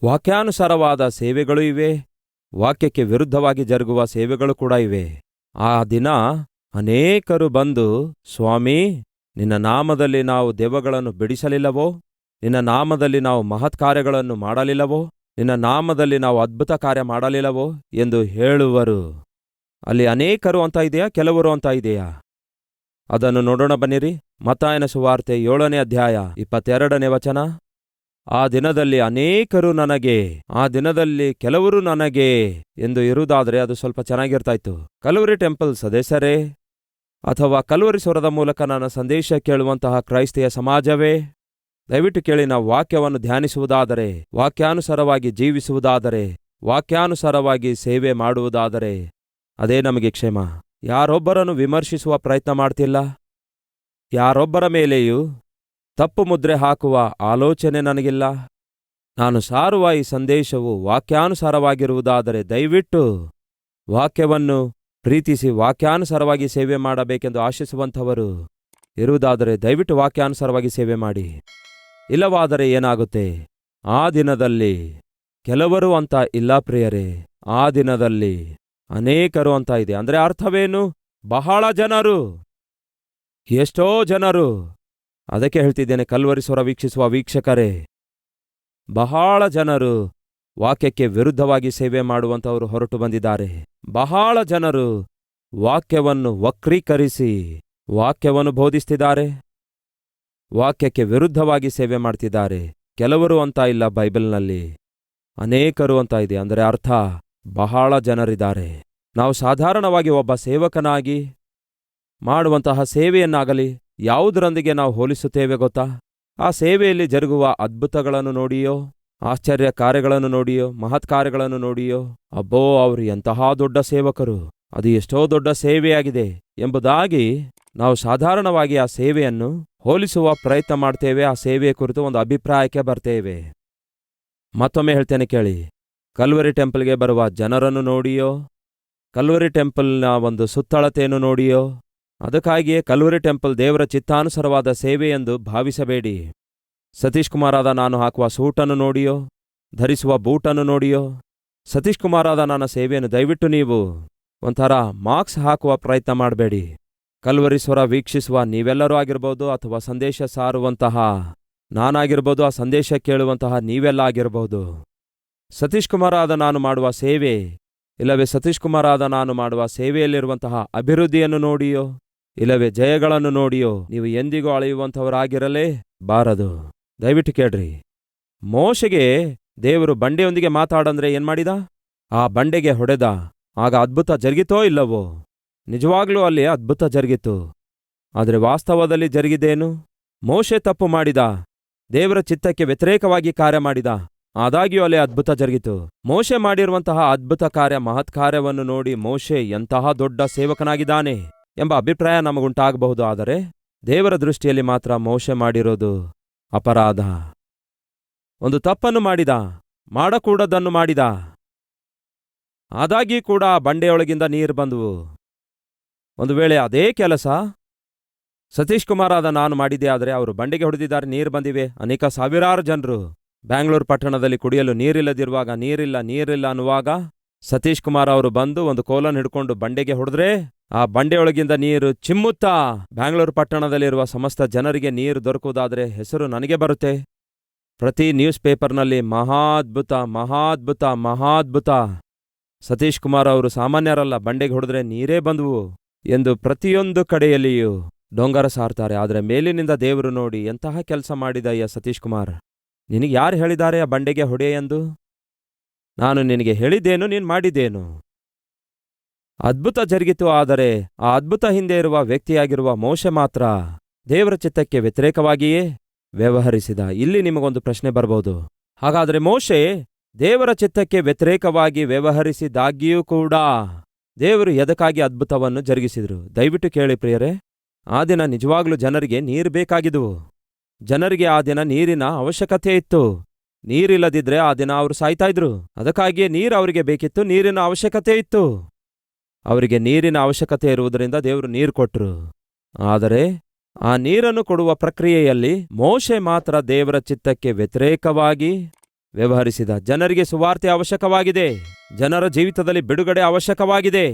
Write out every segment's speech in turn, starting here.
ವಾಕ್ಯಾನುಸಾರವಾದ ಸೇವೆಗಳೂ ಇವೆ, ವಾಕ್ಯಕ್ಕೆ ವಿರುದ್ಧವಾಗಿ ಜರುಗುವ ಸೇವೆಗಳು ಕೂಡ ಇವೆ. ಆ ದಿನ ಅನೇಕರು ಬಂದು, ಸ್ವಾಮಿ, ನಿನ್ನ ನಾಮದಲ್ಲಿ ನಾವು ದೆವ್ವಗಳನ್ನು ಬಿಡಿಸಲಿಲ್ಲವೋ? ನಿನ್ನ ನಾಮದಲ್ಲಿ ನಾವು ಮಹತ್ಕಾರ್ಯಗಳನ್ನು ಮಾಡಲಿಲ್ಲವೋ? ನಿನ್ನ ನಾಮದಲ್ಲಿ ನಾವು ಅದ್ಭುತ ಕಾರ್ಯ ಮಾಡಲಿಲ್ಲವೋ ಎಂದು ಹೇಳುವರು. ಅಲ್ಲಿ ಅನೇಕರು ಅಂತ ಇದೆಯಾ, ಕೆಲವರು ಅಂತ ಇದೆಯಾ? ಅದನ್ನು ನೋಡೋಣ ಬನ್ನಿರಿ. ಮತ್ತಾಯನ ಸುವಾರ್ತೆ 7ನೇ ಅಧ್ಯಾಯ 22ನೇ ವಚನ. ಆ ದಿನದಲ್ಲಿ ಅನೇಕರು ನನಗೆ, ಆ ದಿನದಲ್ಲಿ ಕೆಲವರು ನನಗೆ ಎಂದು ಇರುವುದಾದರೆ ಅದು ಸ್ವಲ್ಪ ಚೆನ್ನಾಗಿರ್ತಾ ಇತ್ತು. ಕಲ್ವರಿ ಟೆಂಪಲ್ ಸದಸ್ಯರೇ, ಅಥವಾ ಕಲ್ವರಿ ಸ್ವರದ ಮೂಲಕ ನನ್ನ ಸಂದೇಶ ಕೇಳುವಂತಹ ಕ್ರೈಸ್ತಿಯ ಸಮಾಜವೇ, ದಯವಿಟ್ಟು ಕೇಳಿ. ನಾವು ವಾಕ್ಯವನ್ನು ಧ್ಯಾನಿಸುವುದಾದರೆ, ವಾಕ್ಯಾನುಸಾರವಾಗಿ ಜೀವಿಸುವುದಾದರೆ, ವಾಕ್ಯಾನುಸಾರವಾಗಿ ಸೇವೆ ಮಾಡುವುದಾದರೆ ಅದೇ ನಮಗೆ ಕ್ಷೇಮ. ಯಾರೊಬ್ಬರನ್ನು ವಿಮರ್ಶಿಸುವ ಪ್ರಯತ್ನ ಮಾಡ್ತಿಲ್ಲ, ಯಾರೊಬ್ಬರ ಮೇಲೆಯೂ ತಪ್ಪು ಮುದ್ರೆ ಹಾಕುವ ಆಲೋಚನೆ ನನಗಿಲ್ಲ. ನಾನು ಸಾರುವ ಈ ಸಂದೇಶವು ವಾಕ್ಯಾನುಸಾರವಾಗಿರುವುದಾದರೆ ದಯವಿಟ್ಟು ವಾಕ್ಯವನ್ನು ಪ್ರೀತಿಸಿ ವಾಕ್ಯಾನುಸಾರವಾಗಿ ಸೇವೆ ಮಾಡಬೇಕೆಂದು ಆಶಿಸುವಂಥವರು ಇರುವುದಾದರೆ ದಯವಿಟ್ಟು ವಾಕ್ಯಾನುಸಾರವಾಗಿ ಸೇವೆ ಮಾಡಿ. ಇಲ್ಲವಾದರೆ ಏನಾಗುತ್ತೆ? ಆ ದಿನದಲ್ಲಿ ಕೆಲವರು ಅಂತ ಇಲ್ಲ ಪ್ರಿಯರೇ, ಆ ದಿನದಲ್ಲಿ ಅನೇಕರು ಅಂತ ಇದೆ. ಅಂದರೆ ಅರ್ಥವೇನು? ಬಹಳ ಜನರು, ಎಷ್ಟೋ ಜನರು. ಅದಕ್ಕೆ ಹೇಳ್ತಿದ್ದೇನೆ, ಕಲ್ವರಿ ಸ್ವರ ವೀಕ್ಷಿಸುವ ವೀಕ್ಷಕರೇ, ಬಹಳ ಜನರು ವಾಕ್ಯಕ್ಕೆ ವಿರುದ್ಧವಾಗಿ ಸೇವೆ ಮಾಡುವಂಥವರು ಹೊರಟು ಬಂದಿದ್ದಾರೆ. ಬಹಳ ಜನರು ವಾಕ್ಯವನ್ನು ವಕ್ರೀಕರಿಸಿ ವಾಕ್ಯವನ್ನು ಬೋಧಿಸ್ತಿದ್ದಾರೆ, ವಾಕ್ಯಕ್ಕೆ ವಿರುದ್ಧವಾಗಿ ಸೇವೆ ಮಾಡ್ತಿದ್ದಾರೆ. ಕೆಲವರು ಅಂತ ಇಲ್ಲ ಬೈಬಲ್ನಲ್ಲಿ, ಅನೇಕರು ಅಂತ ಇದೆ. ಅಂದರೆ ಅರ್ಥ ಬಹಳ ಜನರಿದ್ದಾರೆ. ನಾವು ಸಾಧಾರಣವಾಗಿ ಒಬ್ಬ ಸೇವಕನಾಗಿ ಮಾಡುವಂತಹ ಸೇವೆಯನ್ನಾಗಲಿ ಯಾವುದರೊಂದಿಗೆ ನಾವು ಹೋಲಿಸುತ್ತೇವೆ ಗೊತ್ತಾ? ಆ ಸೇವೆಯಲ್ಲಿ ಜರುಗುವ ಅದ್ಭುತಗಳನ್ನು ನೋಡಿಯೋ, ಆಶ್ಚರ್ಯ ಕಾರ್ಯಗಳನ್ನು ನೋಡಿಯೋ, ಮಹತ್ಕಾರ್ಯಗಳನ್ನು ನೋಡಿಯೋ, ಅಬ್ಬೋ, ಅವರು ಎಂತಹ ದೊಡ್ಡ ಸೇವಕರು, ಅದು ಎಷ್ಟೋ ದೊಡ್ಡ ಸೇವೆಯಾಗಿದೆ ಎಂಬುದಾಗಿ ನಾವು ಸಾಧಾರಣವಾಗಿ ಆ ಸೇವೆಯನ್ನು ಹೋಲಿಸುವ ಪ್ರಯತ್ನ ಮಾಡ್ತೇವೆ. ಆ ಸೇವೆಯ ಕುರಿತು ಒಂದು ಅಭಿಪ್ರಾಯಕ್ಕೆ ಬರ್ತೇವೆ. ಮತ್ತೊಮ್ಮೆ ಹೇಳ್ತೇನೆ ಕೇಳಿ. ಕಲ್ವರಿ ಟೆಂಪಲ್ಗೆ ಬರುವ ಜನರನ್ನು ನೋಡಿಯೋ, ಕಲ್ವರಿ ಟೆಂಪಲ್ನ ಒಂದು ಸುತ್ತಳತೆಯನ್ನು ನೋಡಿಯೋ, ಅದಕ್ಕಾಗಿಯೇ ಕಲ್ವರಿ ಟೆಂಪಲ್ ದೇವರ ಚಿತ್ತಾನುಸಾರವಾದ ಸೇವೆ ಎಂದು ಭಾವಿಸಬೇಡಿ. ಸತೀಶ್ ಕುಮಾರಾದ ನಾನು ಹಾಕುವ ಸೂಟನ್ನು ನೋಡಿಯೋ, ಧರಿಸುವ ಬೂಟನ್ನು ನೋಡಿಯೋ, ಸತೀಶ್ ಕುಮಾರಾದ ನನ್ನ ಸೇವೆಯನ್ನು ದಯವಿಟ್ಟು ನೀವು ಒಂಥರ ಮಾರ್ಕ್ಸ್ ಹಾಕುವ ಪ್ರಯತ್ನ ಮಾಡಬೇಡಿ. ಕಲ್ವರಿ ಸ್ವರ ವೀಕ್ಷಿಸುವ ನೀವೆಲ್ಲರೂ ಆಗಿರ್ಬೋದು, ಅಥವಾ ಸಂದೇಶ ಸಾರುವಂತಹ ನಾನಾಗಿರ್ಬೋದು, ಆ ಸಂದೇಶ ಕೇಳುವಂತಹ ನೀವೆಲ್ಲ ಆಗಿರ್ಬೋದು. ಸತೀಶ್ ಕುಮಾರಾದ ನಾನು ಮಾಡುವ ಸೇವೆ, ಇಲ್ಲವೇ ಸತೀಶ್ ಕುಮಾರಾದ ನಾನು ಮಾಡುವ ಸೇವೆಯಲ್ಲಿರುವಂತಹ ಅಭಿವೃದ್ಧಿಯನ್ನು ನೋಡಿಯೋ, ಇಲ್ಲವೇ ಜಯಗಳನ್ನು ನೋಡಿಯೋ ನೀವು ಎಂದಿಗೂ ಅಳೆಯುವಂಥವರಾಗಿರಲೇ ಬಾರದು. ದಯವಿಟ್ಟು ಕೇಳ್ರಿ. ಮೋಶೆಗೆ ದೇವರು ಬಂಡೆಯೊಂದಿಗೆ ಮಾತಾಡಂದ್ರೆ ಏನ್ ಮಾಡಿದ? ಆ ಬಂಡೆಗೆ ಹೊಡೆದ. ಆಗ ಅದ್ಭುತ ಜರುಗಿತೋ ಇಲ್ಲವೋ? ನಿಜವಾಗ್ಲೂ ಅಲ್ಲಿ ಅದ್ಭುತ ಜರುಗಿತು. ಆದರೆ ವಾಸ್ತವದಲ್ಲಿ ಜರುಗಿದೇನು? ಮೋಶೆ ತಪ್ಪು ಮಾಡಿದ, ದೇವರ ಚಿತ್ತಕ್ಕೆ ವ್ಯತಿರೇಕವಾಗಿ ಕಾರ್ಯ ಮಾಡಿದ. ಆದಾಗ್ಯೂ ಅಲ್ಲಿ ಅದ್ಭುತ ಜರುಗಿತು. ಮೋಶೆ ಮಾಡಿರುವಂತಹ ಅದ್ಭುತ ಕಾರ್ಯ, ಮಹತ್ಕಾರ್ಯವನ್ನು ನೋಡಿ ಮೋಶೆ ಎಂತಹ ದೊಡ್ಡ ಸೇವಕನಾಗಿದ್ದಾನೆ ಎಂಬ ಅಭಿಪ್ರಾಯ ನಮಗುಂಟಾಗಬಹುದು. ಆದರೆ ದೇವರ ದೃಷ್ಟಿಯಲ್ಲಿ ಮಾತ್ರ ಮೋಶೆ ಮಾಡಿರೋದು ಅಪರಾಧ. ಒಂದು ತಪ್ಪನ್ನು ಮಾಡಿದ, ಮಾಡಕೂಡದನ್ನು ಮಾಡಿದ. ಆದಾಗ್ಯೂ ಕೂಡ ಬಂಡೆಯೊಳಗಿಂದ ನೀರು ಬಂದವು. ಒಂದು ವೇಳೆ ಅದೇ ಕೆಲಸ ಸತೀಶ್ ಕುಮಾರಾದ ನಾನು ಮಾಡಿದ್ದೆ ಆದರೆ ಅವರು ಬಂಡೆಗೆ ಹೊಡೆದಿದ್ದಾರೆ, ನೀರು ಬಂದಿವೆ. ಅನೇಕ ಸಾವಿರಾರು ಜನರು ಬ್ಯಾಂಗ್ಳೂರು ಪಟ್ಟಣದಲ್ಲಿ ಕುಡಿಯಲು ನೀರಿಲ್ಲದಿರುವಾಗ, ನೀರಿಲ್ಲ ಅನ್ನುವಾಗ ಸತೀಶ್ ಕುಮಾರ್ ಅವರು ಬಂದು ಒಂದು ಕೋಲನ್ನು ಹಿಡ್ಕೊಂಡು ಬಂಡೆಗೆ ಹೊಡೆದ್ರೆ ಆ ಬಂಡೆಯೊಳಗಿಂದ ನೀರು ಚಿಮ್ಮುತ್ತಾ ಬ್ಯಾಂಗ್ಳೂರು ಪಟ್ಟಣದಲ್ಲಿರುವ ಸಮಸ್ತ ಜನರಿಗೆ ನೀರು ದೊರಕುವುದಾದರೆ ಹೆಸರು ನನಗೆ ಬರುತ್ತೆ. ಪ್ರತಿ ನ್ಯೂಸ್ ಪೇಪರ್ನಲ್ಲಿ ಮಹಾದ್ಭುತ ಮಹಾದ್ಭುತ ಮಹಾದ್ಭುತ, ಸತೀಶ್ ಕುಮಾರ್ ಅವರು ಸಾಮಾನ್ಯರಲ್ಲ, ಬಂಡೆಗೆ ಹೊಡೆದ್ರೆ ನೀರೇ ಬಂದವು ಎಂದು ಪ್ರತಿಯೊಂದು ಕಡೆಯಲ್ಲಿಯೂ ಡೊಂಗರ ಸಾರ್ತಾರೆ. ಆದರೆ ಮೇಲಿನಿಂದ ದೇವರು ನೋಡಿ ಎಂತಹ ಕೆಲಸ ಮಾಡಿದಯ್ಯ ಸತೀಶ್ ಕುಮಾರ್, ನಿನಗೆ ಯಾರು ಹೇಳಿದ್ದಾರೆ ಆ ಬಂಡೆಗೆ ಹೊಡೆ ಎಂದು? ನಾನು ನಿನಗೆ ಹೇಳಿದ್ದೇನು, ನೀನು ಮಾಡಿದ್ದೇನು? ಅದ್ಭುತ ಜರುಗಿತು. ಆದರೆ ಆ ಅದ್ಭುತ ಹಿಂದೆ ಇರುವ ವ್ಯಕ್ತಿಯಾಗಿರುವ ಮೋಶೆ ಮಾತ್ರ ದೇವರ ಚಿತ್ತಕ್ಕೆ ವ್ಯತಿರೇಕವಾಗಿಯೇ ವ್ಯವಹರಿಸಿದ. ಇಲ್ಲಿ ನಿಮಗೊಂದು ಪ್ರಶ್ನೆ ಬರ್ಬೋದು, ಹಾಗಾದರೆ ಮೋಶೆ ದೇವರ ಚಿತ್ತಕ್ಕೆ ವ್ಯತಿರೇಕವಾಗಿ ವ್ಯವಹರಿಸಿದಾಗ್ಯೂ ಕೂಡ ದೇವರು ಎದಕ್ಕಾಗಿ ಅದ್ಭುತವನ್ನು ಜರುಗಿಸಿದರು? ದಯವಿಟ್ಟು ಕೇಳಿ ಪ್ರಿಯರೇ. ಆ ದಿನ ನಿಜವಾಗ್ಲೂ ಜನರಿಗೆ ನೀರು ಬೇಕಾಗಿದ್ವು. ಜನರಿಗೆ ಆ ದಿನ ನೀರಿನ ಅವಶ್ಯಕತೆ ಇತ್ತು. ನೀರಿಲ್ಲದಿದ್ರೆ ಆ ದಿನ ಅವರು ಸಾಯ್ತಾ ಇದ್ರು. ಅದಕ್ಕಾಗಿಯೇ ನೀರು ಅವರಿಗೆ ಬೇಕಿತ್ತು, ನೀರಿನ ಅವಶ್ಯಕತೆ ಇತ್ತು. ಅವರಿಗೆ ನೀರಿನ ಅವಶ್ಯಕತೆ ಇರುವುದರಿಂದ ದೇವರು ನೀರು ಕೊಟ್ಟರು. ಆದರೆ ಆ ನೀರನ್ನು ಕೊಡುವ ಪ್ರಕ್ರಿಯೆಯಲ್ಲಿ ಮೋಶೆ ಮಾತ್ರ ದೇವರ ಚಿತ್ತಕ್ಕೆ ವ್ಯತಿರೇಕವಾಗಿ ವ್ಯವಹರಿಸಿದ. ಜನರಿಗೆ ಸುವಾರ್ತೆ ಅವಶ್ಯಕವಾಗಿದೆ. ಜನರ ಜೀವಿತದಲ್ಲಿ ಬಿಡುಗಡೆ ಅವಶ್ಯಕವಾಗಿದೆ.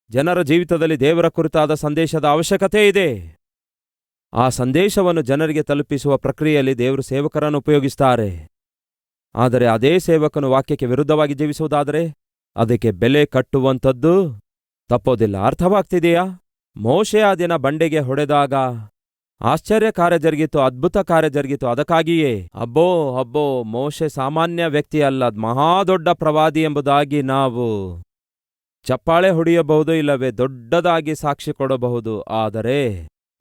ಜನರ ಜೀವಿತದಲ್ಲಿ ದೇವರ ಕುರಿತಾದ ಸಂದೇಶದ ಅವಶ್ಯಕತೆ ಇದೆ. ಆ ಸಂದೇಶವನ್ನು ಜನರಿಗೆ ತಲುಪಿಸುವ ಪ್ರಕ್ರಿಯೆಯಲ್ಲಿ ದೇವರು ಸೇವಕರನ್ನು ಉಪಯೋಗಿಸ್ತಾರೆ. ಆದರೆ ಅದೇ ಸೇವಕನು ವಾಕ್ಯಕ್ಕೆ ವಿರುದ್ಧವಾಗಿ ಜೀವಿಸುವುದಾದರೆ ಅದಕ್ಕೆ ಬೆಲೆ ಕಟ್ಟುವಂಥದ್ದು ತಪ್ಪೋದಿಲ್ಲ. ಅರ್ಥವಾಗ್ತಿದೆಯಾ? ಮೋಶೆ ಆ ದಿನ ಬಂಡೆಗೆ ಹೊಡೆದಾಗ ಆಶ್ಚರ್ಯ ಕಾರ್ಯ ಜರುಗಿತು, ಅದ್ಭುತ ಕಾರ್ಯ ಜರುಗಿತು. ಅದಕ್ಕಾಗಿಯೇ ಅಬ್ಬೋ ಮೋಶೆ ಸಾಮಾನ್ಯ ವ್ಯಕ್ತಿ ಅಲ್ಲ, ಮಹಾದೊಡ್ಡ ಪ್ರವಾದಿ ಎಂಬುದಾಗಿ ನಾವು ಚಪ್ಪಾಳೆ ಹೊಡೆಯಬಹುದು, ಇಲ್ಲವೇ ದೊಡ್ಡದಾಗಿ ಸಾಕ್ಷಿ ಕೊಡಬಹುದು. ಆದರೆ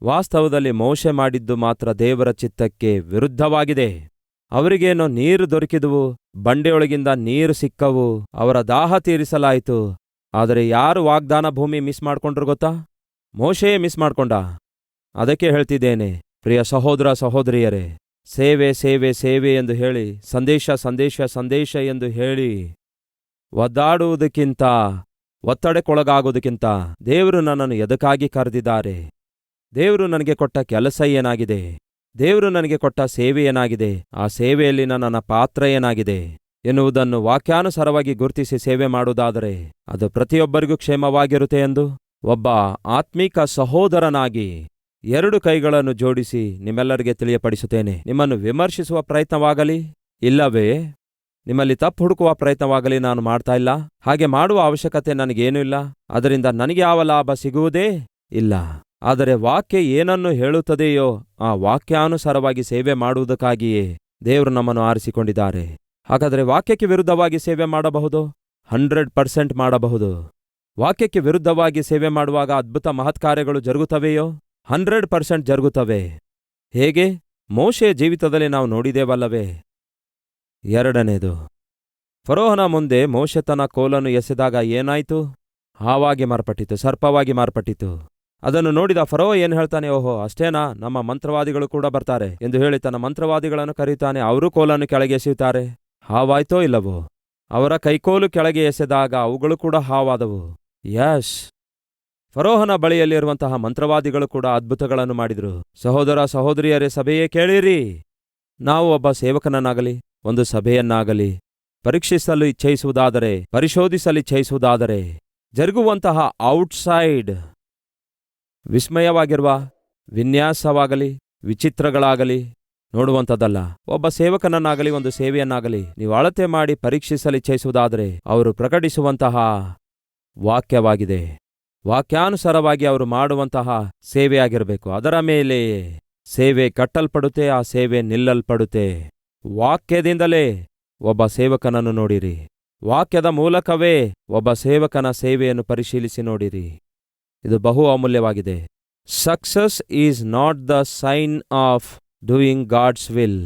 ವಾಸ್ತವದಲ್ಲಿ ಮೋಶೆ ಮಾಡಿದ್ದು ಮಾತ್ರ ದೇವರ ಚಿತ್ತಕ್ಕೆ ವಿರುದ್ಧವಾಗಿದೆ. ಅವರಿಗೇನೋ ನೀರು ದೊರಕಿದುವು, ಬಂಡೆಯೊಳಗಿಂದ ನೀರು ಸಿಕ್ಕವು, ಅವರ ದಾಹ ತೀರಿಸಲಾಯಿತು. ಆದರೆ ಯಾರು ವಾಗ್ದಾನ ಭೂಮಿ ಮಿಸ್ ಮಾಡ್ಕೊಂಡ್ರು ಗೊತ್ತಾ? ಮೋಶೆಯೇ ಮಿಸ್ ಮಾಡ್ಕೊಂಡ. ಅದಕ್ಕೆ ಹೇಳ್ತಿದ್ದೇನೆ ಪ್ರಿಯ ಸಹೋದರ ಸಹೋದರಿಯರೇ, ಸೇವೆ ಸೇವೆ ಸೇವೆ ಎಂದು ಹೇಳಿ, ಸಂದೇಶ ಸಂದೇಶ ಸಂದೇಶ ಎಂದು ಹೇಳಿ ಒದ್ದಾಡುವುದಕ್ಕಿಂತ, ಒತ್ತಡಕ್ಕೊಳಗಾಗುವುದಕ್ಕಿಂತ ದೇವರು ನನ್ನನ್ನು ಎದಕ್ಕಾಗಿ ಕರೆದಿದ್ದಾರೆ, ದೇವರು ನನಗೆ ಕೊಟ್ಟ ಕೆಲಸ ಏನಾಗಿದೆ, ದೇವರು ನನಗೆ ಕೊಟ್ಟ ಸೇವೆ ಏನಾಗಿದೆ, ಆ ಸೇವೆಯಲ್ಲಿ ನನ್ನ ಪಾತ್ರ ಏನಾಗಿದೆ ಎನ್ನುವುದನ್ನು ವಾಕ್ಯಾನುಸಾರವಾಗಿ ಗುರುತಿಸಿ ಸೇವೆ ಮಾಡುವುದಾದರೆ ಅದು ಪ್ರತಿಯೊಬ್ಬರಿಗೂ ಕ್ಷೇಮವಾಗಿರುತ್ತೆ ಎಂದು ಒಬ್ಬ ಆತ್ಮೀಕ ಸಹೋದರನಾಗಿ 2 ಕೈಗಳನ್ನು ಜೋಡಿಸಿ ನಿಮ್ಮೆಲ್ಲರಿಗೆ ತಿಳಿಯಪಡಿಸುತ್ತೇನೆ. ನಿಮ್ಮನ್ನು ವಿಮರ್ಶಿಸುವ ಪ್ರಯತ್ನವಾಗಲಿ, ಇಲ್ಲವೇ ನಿಮ್ಮಲ್ಲಿ ತಪ್ಪು ಹುಡುಕುವ ಪ್ರಯತ್ನವಾಗಲಿ ನಾನು ಮಾಡ್ತಾ ಇಲ್ಲ. ಹಾಗೆ ಮಾಡುವ ಅವಶ್ಯಕತೆ ನನಗೇನೂ ಇಲ್ಲ. ಅದರಿಂದ ನನಗೆ ಯಾವ ಲಾಭ ಸಿಗುವುದೇ ಇಲ್ಲ. ಆದರೆ ವಾಕ್ಯ ಏನನ್ನು ಹೇಳುತ್ತದೆಯೋ ಆ ವಾಕ್ಯಾನುಸಾರವಾಗಿ ಸೇವೆ ಮಾಡುವುದಕ್ಕಾಗಿಯೇ ದೇವರು ನಮ್ಮನ್ನು ಆರಿಸಿಕೊಂಡಿದ್ದಾರೆ. ಹಾಗಾದರೆ ವಾಕ್ಯಕ್ಕೆ ವಿರುದ್ಧವಾಗಿ ಸೇವೆ ಮಾಡಬಹುದು? 100% ಮಾಡಬಹುದು. ವಾಕ್ಯಕ್ಕೆ ವಿರುದ್ಧವಾಗಿ ಸೇವೆ ಮಾಡುವಾಗ ಅದ್ಭುತ ಮಹತ್ಕಾರ್ಯಗಳು ಜರುಗುತ್ತವೆಯೋ? 100% ಜರುಗುತ್ತವೆ. ಹೇಗೆ? ಮೋಶೆಯ ಜೀವಿತದಲ್ಲಿ ನಾವು ನೋಡಿದೇವಲ್ಲವೇ? 2ನೇದು, ಫರೋಹನ ಮುಂದೆ ಮೋಶೆ ತನ್ನ ಕೋಲನ್ನು ಎಸೆದಾಗ ಏನಾಯಿತು? ಹಾವಾಗಿ ಮಾರ್ಪಟ್ಟಿತು, ಸರ್ಪವಾಗಿ ಮಾರ್ಪಟ್ಟಿತು. ಅದನ್ನು ನೋಡಿದ ಫರೋ ಏನು ಹೇಳ್ತಾನೆ? ಓಹೋ, ಅಷ್ಟೇನಾ, ನಮ್ಮ ಮಂತ್ರವಾದಿಗಳು ಕೂಡ ಬರ್ತಾರೆ ಎಂದು ಹೇಳಿ ತನ್ನ ಮಂತ್ರವಾದಿಗಳನ್ನು ಕರೀತಾನೆ. ಅವರೂ ಕೋಲನ್ನು ಕೆಳಗೆ ಎಸೆಯುತ್ತಾರೆ. ಹಾವಾಯ್ತೋ ಇಲ್ಲವೋ? ಅವರ ಕೈಕೋಲು ಕೆಳಗೆ ಎಸೆದಾಗ ಅವುಗಳು ಕೂಡ ಹಾವಾದವು. ಯಶ್, ಫರೋಹನ ಬಳಿಯಲ್ಲಿರುವಂತಹ ಮಂತ್ರವಾದಿಗಳು ಕೂಡ ಅದ್ಭುತಗಳನ್ನು ಮಾಡಿದರು. ಸಹೋದರ ಸಹೋದರಿಯರೇ, ಸಭೆಯೇ ಕೇಳಿರಿ. ನಾವು ಒಬ್ಬ ಸೇವಕನನ್ನಾಗಲಿ ಒಂದು ಸಭೆಯನ್ನಾಗಲಿ ಪರೀಕ್ಷಿಸಲು ಇಚ್ಛಯಿಸುವುದಾದರೆ, ಪರಿಶೋಧಿಸಲು ಇಚ್ಛಯಿಸುವುದಾದರೆ ಜರುಗುವಂತಹ ಔಟ್ಸೈಡ್ ವಿಸ್ಮಯವಾಗಿರುವ ವಿನ್ಯಾಸವಾಗಲಿ ವಿಚಿತ್ರಗಳಾಗಲಿ ನೋಡುವಂಥದ್ದಲ್ಲ. ಒಬ್ಬ ಸೇವಕನನ್ನಾಗಲಿ ಒಂದು ಸೇವೆಯನ್ನಾಗಲಿ ನೀವು ಅಳತೆ ಮಾಡಿ ಪರೀಕ್ಷಿಸಲು ಇಚ್ಛಯಿಸುವುದಾದರೆ ಅವರು ಪ್ರಕಟಿಸುವಂತಹ ವಾಕ್ಯವಾಗಿದೆ. ವಾಕ್ಯಾನುಸಾರವಾಗಿ ಅವರು ಮಾಡುವಂತಹ ಸೇವೆಯಾಗಿರಬೇಕು. ಅದರ ಮೇಲೆ ಸೇವೆ ಕಟ್ಟಲ್ಪಡುತ್ತೆ, ಆ ಸೇವೆ ನಿಲ್ಲಲ್ಪಡುತ್ತೆ. ವಾಕ್ಯದಿಂದಲೇ ಒಬ್ಬ ಸೇವಕನನ್ನು ನೋಡಿರಿ. ವಾಕ್ಯದ ಮೂಲಕವೇ ಒಬ್ಬ ಸೇವಕನ ಸೇವೆಯನ್ನು ಪರಿಶೀಲಿಸಿ ನೋಡಿರಿ. ಇದು ಬಹು ಅಮೂಲ್ಯವಾಗಿದೆ. Success is not the sign of doing God's will.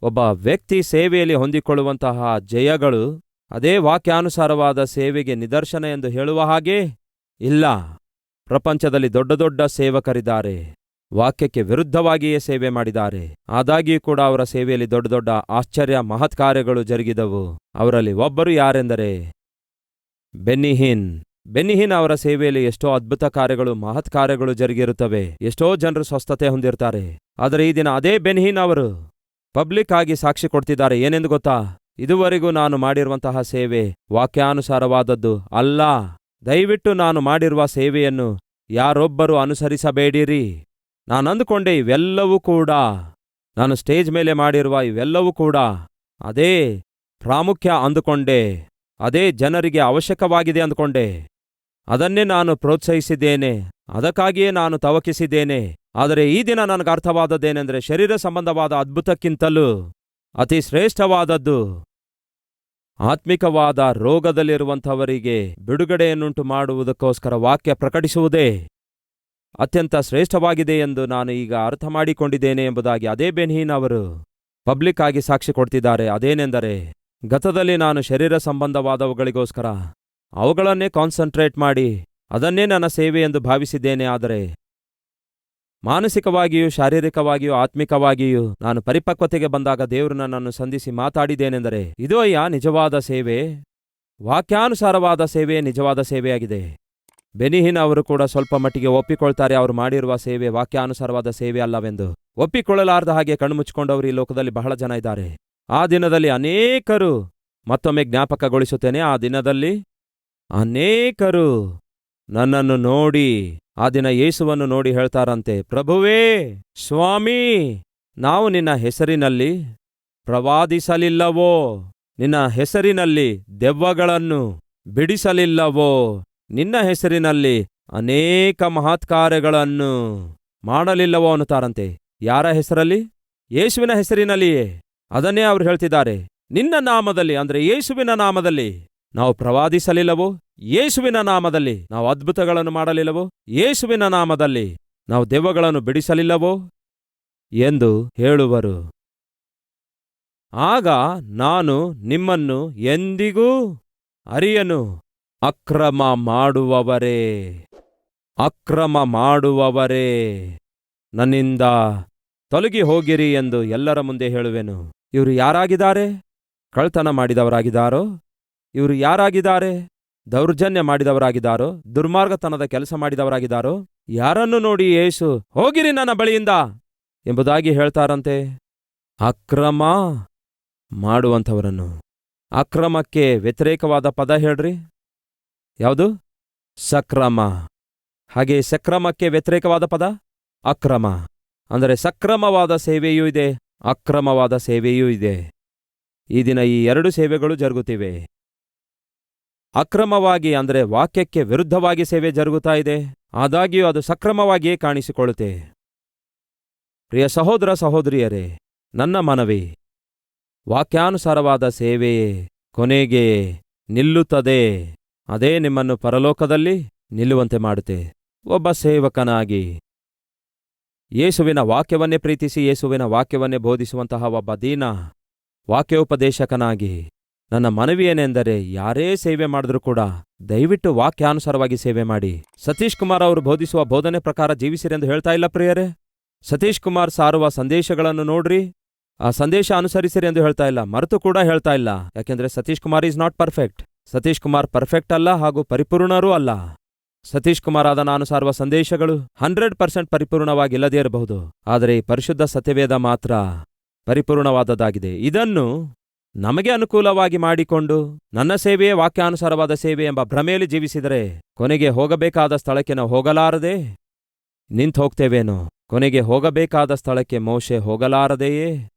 ಒಬ್ಬ ವ್ಯಕ್ತಿ ಸೇವೆಯಲ್ಲಿ ಹೊಂದಿಕೊಳ್ಳುವಂತಹ ಜಯಗಳು ಅದೇ ವಾಕ್ಯಾನುಸಾರವಾದ ಸೇವೆಗೆ ನಿದರ್ಶನ ಎಂದು ಹೇಳುವ ಹಾಗೆ ಇಲ್ಲ. ಪ್ರಪಂಚದಲ್ಲಿ ದೊಡ್ಡ ದೊಡ್ಡ ಸೇವಕರಿದ್ದಾರೆ, ವಾಕ್ಯಕ್ಕೆ ವಿರುದ್ಧವಾಗಿಯೇ ಸೇವೆ ಮಾಡಿದ್ದಾರೆ. ಆದಾಗ್ಯೂ ಕೂಡ ಅವರ ಸೇವೆಯಲ್ಲಿ ದೊಡ್ಡ ದೊಡ್ಡ ಆಶ್ಚರ್ಯ ಮಹತ್ಕಾರ್ಯಗಳು ಜರುಗಿದವು. ಅವರಲ್ಲಿ ಒಬ್ಬರು ಯಾರೆಂದರೆ ಬೆನ್ನಿಹಿನ್ ಅವರ ಸೇವೆಯಲ್ಲಿ ಎಷ್ಟೋ ಅದ್ಭುತ ಕಾರ್ಯಗಳು ಮಹತ್ಕಾರ್ಯಗಳು ಜರುಗಿರುತ್ತವೆ. ಎಷ್ಟೋ ಜನರು ಸ್ವಸ್ಥತೆ ಹೊಂದಿರ್ತಾರೆ. ಆದರೆ ಈ ದಿನ ಅದೇ ಬೆನ್ನಿಹಿನ್ ಅವರು ಪಬ್ಲಿಕ್ ಆಗಿ ಸಾಕ್ಷಿ ಕೊಡ್ತಿದ್ದಾರೆ. ಏನೆಂದು ಗೊತ್ತಾ? ಇದುವರೆಗೂ ನಾನು ಮಾಡಿರುವಂತಹ ಸೇವೆ ವಾಕ್ಯಾನುಸಾರವಾದದ್ದು ಅಲ್ಲ. ದಯವಿಟ್ಟು ನಾನು ಮಾಡಿರುವ ಸೇವೆಯನ್ನು ಯಾರೊಬ್ಬರೂ ಅನುಸರಿಸಬೇಡಿರಿ. ನಾನಂದುಕೊಂಡೆ ಇವೆಲ್ಲವೂ ಕೂಡ, ನಾನು ಸ್ಟೇಜ್ ಮೇಲೆ ಮಾಡಿರುವ ಇವೆಲ್ಲವೂ ಕೂಡ ಅದೇ ಪ್ರಾಮುಖ್ಯ ಅಂದುಕೊಂಡೆ, ಅದೇ ಜನರಿಗೆ ಅವಶ್ಯಕವಾಗಿದೆ ಅಂದುಕೊಂಡೆ. ಅದನ್ನೇ ನಾನು ಪ್ರೋತ್ಸಾಹಿಸಿದ್ದೇನೆ, ಅದಕ್ಕಾಗಿಯೇ ನಾನು ತವಕಿಸಿದ್ದೇನೆ. ಆದರೆ ಈ ದಿನ ನನಗೆ ಅರ್ಥವಾದದ್ದೇನೆಂದರೆ, ಶರೀರ ಸಂಬಂಧವಾದ ಅದ್ಭುತಕ್ಕಿಂತಲೂ ಅತಿ ಶ್ರೇಷ್ಠವಾದದ್ದು ಆತ್ಮಿಕವಾದ ರೋಗದಲ್ಲಿರುವಂಥವರಿಗೆ ಬಿಡುಗಡೆಯನ್ನುಂಟು ಮಾಡುವುದಕ್ಕೋಸ್ಕರ ವಾಕ್ಯ ಪ್ರಕಟಿಸುವುದೇ ಅತ್ಯಂತ ಶ್ರೇಷ್ಠವಾಗಿದೆ ಎಂದು ನಾನು ಈಗ ಅರ್ಥ ಮಾಡಿಕೊಂಡಿದ್ದೇನೆ ಎಂಬುದಾಗಿ ಅದೇ ಬೆನ್ಹಿನ್ ಅವರು ಪಬ್ಲಿಕ್ ಆಗಿ ಸಾಕ್ಷಿ ಕೊಡ್ತಿದ್ದಾರೆ. ಅದೇನೆಂದರೆ, ಗತದಲ್ಲಿ ನಾನು ಶರೀರ ಸಂಬಂಧವಾದವುಗಳಿಗೋಸ್ಕರ ಅವುಗಳನ್ನೇ ಕಾನ್ಸಂಟ್ರೇಟ್ ಮಾಡಿ ಅದನ್ನೇ ನನ್ನ ಸೇವೆ ಎಂದು ಭಾವಿಸಿದ್ದೇನೆ. ಆದರೆ ಮಾನಸಿಕವಾಗಿಯೂ ಶಾರೀರಿಕವಾಗಿಯೂ ಆತ್ಮಿಕವಾಗಿಯೂ ನಾನು ಪರಿಪಕ್ವತೆಗೆ ಬಂದಾಗ ದೇವರು ನನ್ನನ್ನು ಸಂಧಿಸಿ ಮಾತಾಡಿದ್ದೇನೆಂದರೆ, ಇದು ಅಯ್ಯ ನಿಜವಾದ ಸೇವೆ, ವಾಕ್ಯಾನುಸಾರವಾದ ಸೇವೆ ನಿಜವಾದ ಸೇವೆಯಾಗಿದೆ. ಬೆನ್ಹಿನ್ ಅವರು ಕೂಡ ಸ್ವಲ್ಪ ಮಟ್ಟಿಗೆ ಒಪ್ಪಿಕೊಳ್ತಾರೆ, ಅವರು ಮಾಡಿರುವ ಸೇವೆ ವಾಕ್ಯಾನುಸಾರವಾದ ಸೇವೆ ಅಲ್ಲವೆಂದು. ಒಪ್ಪಿಕೊಳ್ಳಲಾರ್ದ ಹಾಗೆ ಕಣ್ಮುಚ್ಚಿಕೊಂಡವರು ಈ ಲೋಕದಲ್ಲಿ ಬಹಳ ಜನ ಇದ್ದಾರೆ. ಆ ದಿನದಲ್ಲಿ ಅನೇಕರು, ಮತ್ತೊಮ್ಮೆ ಜ್ಞಾಪಕಗೊಳಿಸುತ್ತೇನೆ, ಆ ದಿನದಲ್ಲಿ ಅನೇಕರು ನನ್ನನ್ನು ನೋಡಿ, ಆ ದಿನ ಯೇಸುವನ್ನು ನೋಡಿ ಹೇಳ್ತಾರಂತೆ, ಪ್ರಭುವೇ, ಸ್ವಾಮಿ, ನಾವು ನಿನ್ನ ಹೆಸರಿನಲ್ಲಿ ಪ್ರವಾದಿಸಲಿಲ್ಲವೋ? ನಿನ್ನ ಹೆಸರಿನಲ್ಲಿ ದೆವ್ವಗಳನ್ನು ಬಿಡಿಸಲಿಲ್ಲವೋ? ನಿನ್ನ ಹೆಸರಿನಲ್ಲಿ ಅನೇಕ ಮಹತ್ಕಾರ್ಯಗಳನ್ನು ಮಾಡಲಿಲ್ಲವೋ ಅನ್ನುತ್ತಾರಂತೆ. ಯಾರ ಹೆಸರಲ್ಲಿ? ಯೇಸುವಿನ ಹೆಸರಿನಲ್ಲಿಯೇ. ಅದನ್ನೇ ಅವರು ಹೇಳ್ತಿದ್ದಾರೆ. ನಿನ್ನ ನಾಮದಲ್ಲಿ, ಅಂದ್ರೆ ಯೇಸುವಿನ ನಾಮದಲ್ಲಿ ನಾವು ಪ್ರವಾದಿಸಲಿಲ್ಲವೋ? ಯೇಸುವಿನ ನಾಮದಲ್ಲಿ ನಾವು ಅದ್ಭುತಗಳನ್ನು ಮಾಡಲಿಲ್ಲವೋ? ಯೇಸುವಿನ ನಾಮದಲ್ಲಿ ನಾವು ದೆವ್ವಗಳನ್ನು ಬಿಡಿಸಲಿಲ್ಲವೋ ಎಂದು ಹೇಳುವರು. ಆಗ ನಾನು ನಿಮ್ಮನ್ನು ಎಂದಿಗೂ ಅರಿಯನು. ಅಕ್ರಮ ಮಾಡುವವರೇ, ಅಕ್ರಮ ಮಾಡುವವರೇ, ನನ್ನಿಂದ ತೊಲಗಿ ಹೋಗಿರಿ ಎಂದು ಎಲ್ಲರ ಮುಂದೆ ಹೇಳುವೆನು. ಇವರು ಯಾರಾಗಿದ್ದಾರೆ? ಕಳ್ತನ ಮಾಡಿದವರಾಗಿದ್ದಾರೋ? ಇವರು ಯಾರಾಗಿದ್ದಾರೆ? ದೌರ್ಜನ್ಯ ಮಾಡಿದವರಾಗಿದ್ದಾರೋ? ದುರ್ಮಾರ್ಗತನದ ಕೆಲಸ ಮಾಡಿದವರಾಗಿದ್ದಾರೋ? ಯಾರನ್ನು ನೋಡಿ ಯೇಸು ಹೋಗಿರಿ ನನ್ನ ಬಳಿಯಿಂದ ಎಂಬುದಾಗಿ ಹೇಳ್ತಾರಂತೆ? ಅಕ್ರಮ ಮಾಡುವಂಥವರನ್ನು. ಅಕ್ರಮಕ್ಕೆ ವ್ಯತಿರೇಕವಾದ ಪದ ಹೇಳ್ರಿ. ಯಾವುದು? ಸಕ್ರಮ. ಹಾಗೆ ಸಕ್ರಮಕ್ಕೆ ವ್ಯತಿರೇಕವಾದ ಪದ ಅಕ್ರಮ. ಅಂದರೆ ಸಕ್ರಮವಾದ ಸೇವೆಯೂ ಇದೆ, ಅಕ್ರಮವಾದ ಸೇವೆಯೂ ಇದೆ. ಈ ದಿನ ಈ ಎರಡು ಸೇವೆಗಳು ಜರುಗುತ್ತಿವೆ. ಅಕ್ರಮವಾಗಿ ಅಂದರೆ ವಾಕ್ಯಕ್ಕೆ ವಿರುದ್ಧವಾಗಿ ಸೇವೆ ಜರುಗುತ್ತಾ ಇದೆ, ಆದಾಗ್ಯೂ ಅದು ಸಕ್ರಮವಾಗಿಯೇ ಕಾಣಿಸಿಕೊಳ್ಳುತ್ತೆ. ಪ್ರಿಯ ಸಹೋದರ ಸಹೋದರಿಯರೇ, ನನ್ನ ಮನವಿ, ವಾಕ್ಯಾನುಸಾರವಾದ ಸೇವೆಯೇ ಕೊನೆಗೆ ನಿಲ್ಲುತ್ತದೆ. ಅದೇ ನಿಮ್ಮನ್ನು ಪರಲೋಕದಲ್ಲಿ ನಿಲ್ಲುವಂತೆ ಮಾಡುತ್ತೆ. ಒಬ್ಬ ಸೇವಕನಾಗಿ ಯೇಸುವಿನ ವಾಕ್ಯವನ್ನೇ ಪ್ರೀತಿಸಿ ಯೇಸುವಿನ ವಾಕ್ಯವನ್ನೇ ಬೋಧಿಸುವಂತಹ ಒಬ್ಬ ದೀನ ವಾಕ್ಯೋಪದೇಶಕನಾಗಿ ನನ್ನ ಮನವಿಯೇನೆಂದರೆ, ಯಾರೇ ಸೇವೆ ಮಾಡಿದ್ರೂ ಕೂಡ ದಯವಿಟ್ಟು ವಾಕ್ಯಾನುಸಾರವಾಗಿ ಸೇವೆ ಮಾಡಿ. ಸತೀಶ್ ಕುಮಾರ್ ಅವರು ಬೋಧಿಸುವ ಬೋಧನೆ ಪ್ರಕಾರ ಜೀವಿಸಿರಿ ಎಂದು ಹೇಳ್ತಾ ಇಲ್ಲ ಪ್ರಿಯರೇ. ಸತೀಶ್ ಕುಮಾರ್ ಸಾರುವ ಸಂದೇಶಗಳನ್ನು ನೋಡ್ರಿ, ಆ ಸಂದೇಶ ಅನುಸರಿಸಿರಿ ಎಂದು ಹೇಳ್ತಾ ಇಲ್ಲ, ಮರೆತು ಕೂಡ ಹೇಳ್ತಾ ಇಲ್ಲ. ಯಾಕೆಂದ್ರೆ Satish Kumar is not perfect. Satish Kumar perfect ಅಲ್ಲ, ಹಾಗೂ ಪರಿಪೂರ್ಣರೂ ಅಲ್ಲ. ಸತೀಶ್ ಕುಮಾರ್ ಆದ ನಾನು ಸಾರುವ ಸಂದೇಶಗಳು 100% ಪರಿಪೂರ್ಣವಾಗಿಲ್ಲದೇ ಇರಬಹುದು, ಆದರೆ ಈ ಪರಿಶುದ್ಧ ಸತ್ಯವೇದ ಮಾತ್ರ ಪರಿಪೂರ್ಣವಾದದ್ದಾಗಿದೆ. ಇದನ್ನು ನಮಗೆ ಅನುಕೂಲವಾಗಿ ಮಾಡಿಕೊಂಡು ನನ್ನ ಸೇವೆಯೇ ವಾಕ್ಯಾನುಸಾರವಾದ ಸೇವೆ ಎಂಬ ಭ್ರಮೆಯಲ್ಲಿ ಜೀವಿಸಿದರೆ ಕೊನೆಗೆ ಹೋಗಬೇಕಾದ ಸ್ಥಳಕ್ಕೆ ನಾವು ಹೋಗಲಾರದೆ ನಿಂತು ಹೋಗ್ತೇವೇನೋ. ಕೊನೆಗೆ ಹೋಗಬೇಕಾದ ಸ್ಥಳಕ್ಕೆ ಮೋಶೆ ಹೋಗಲಾರದೆಯೇ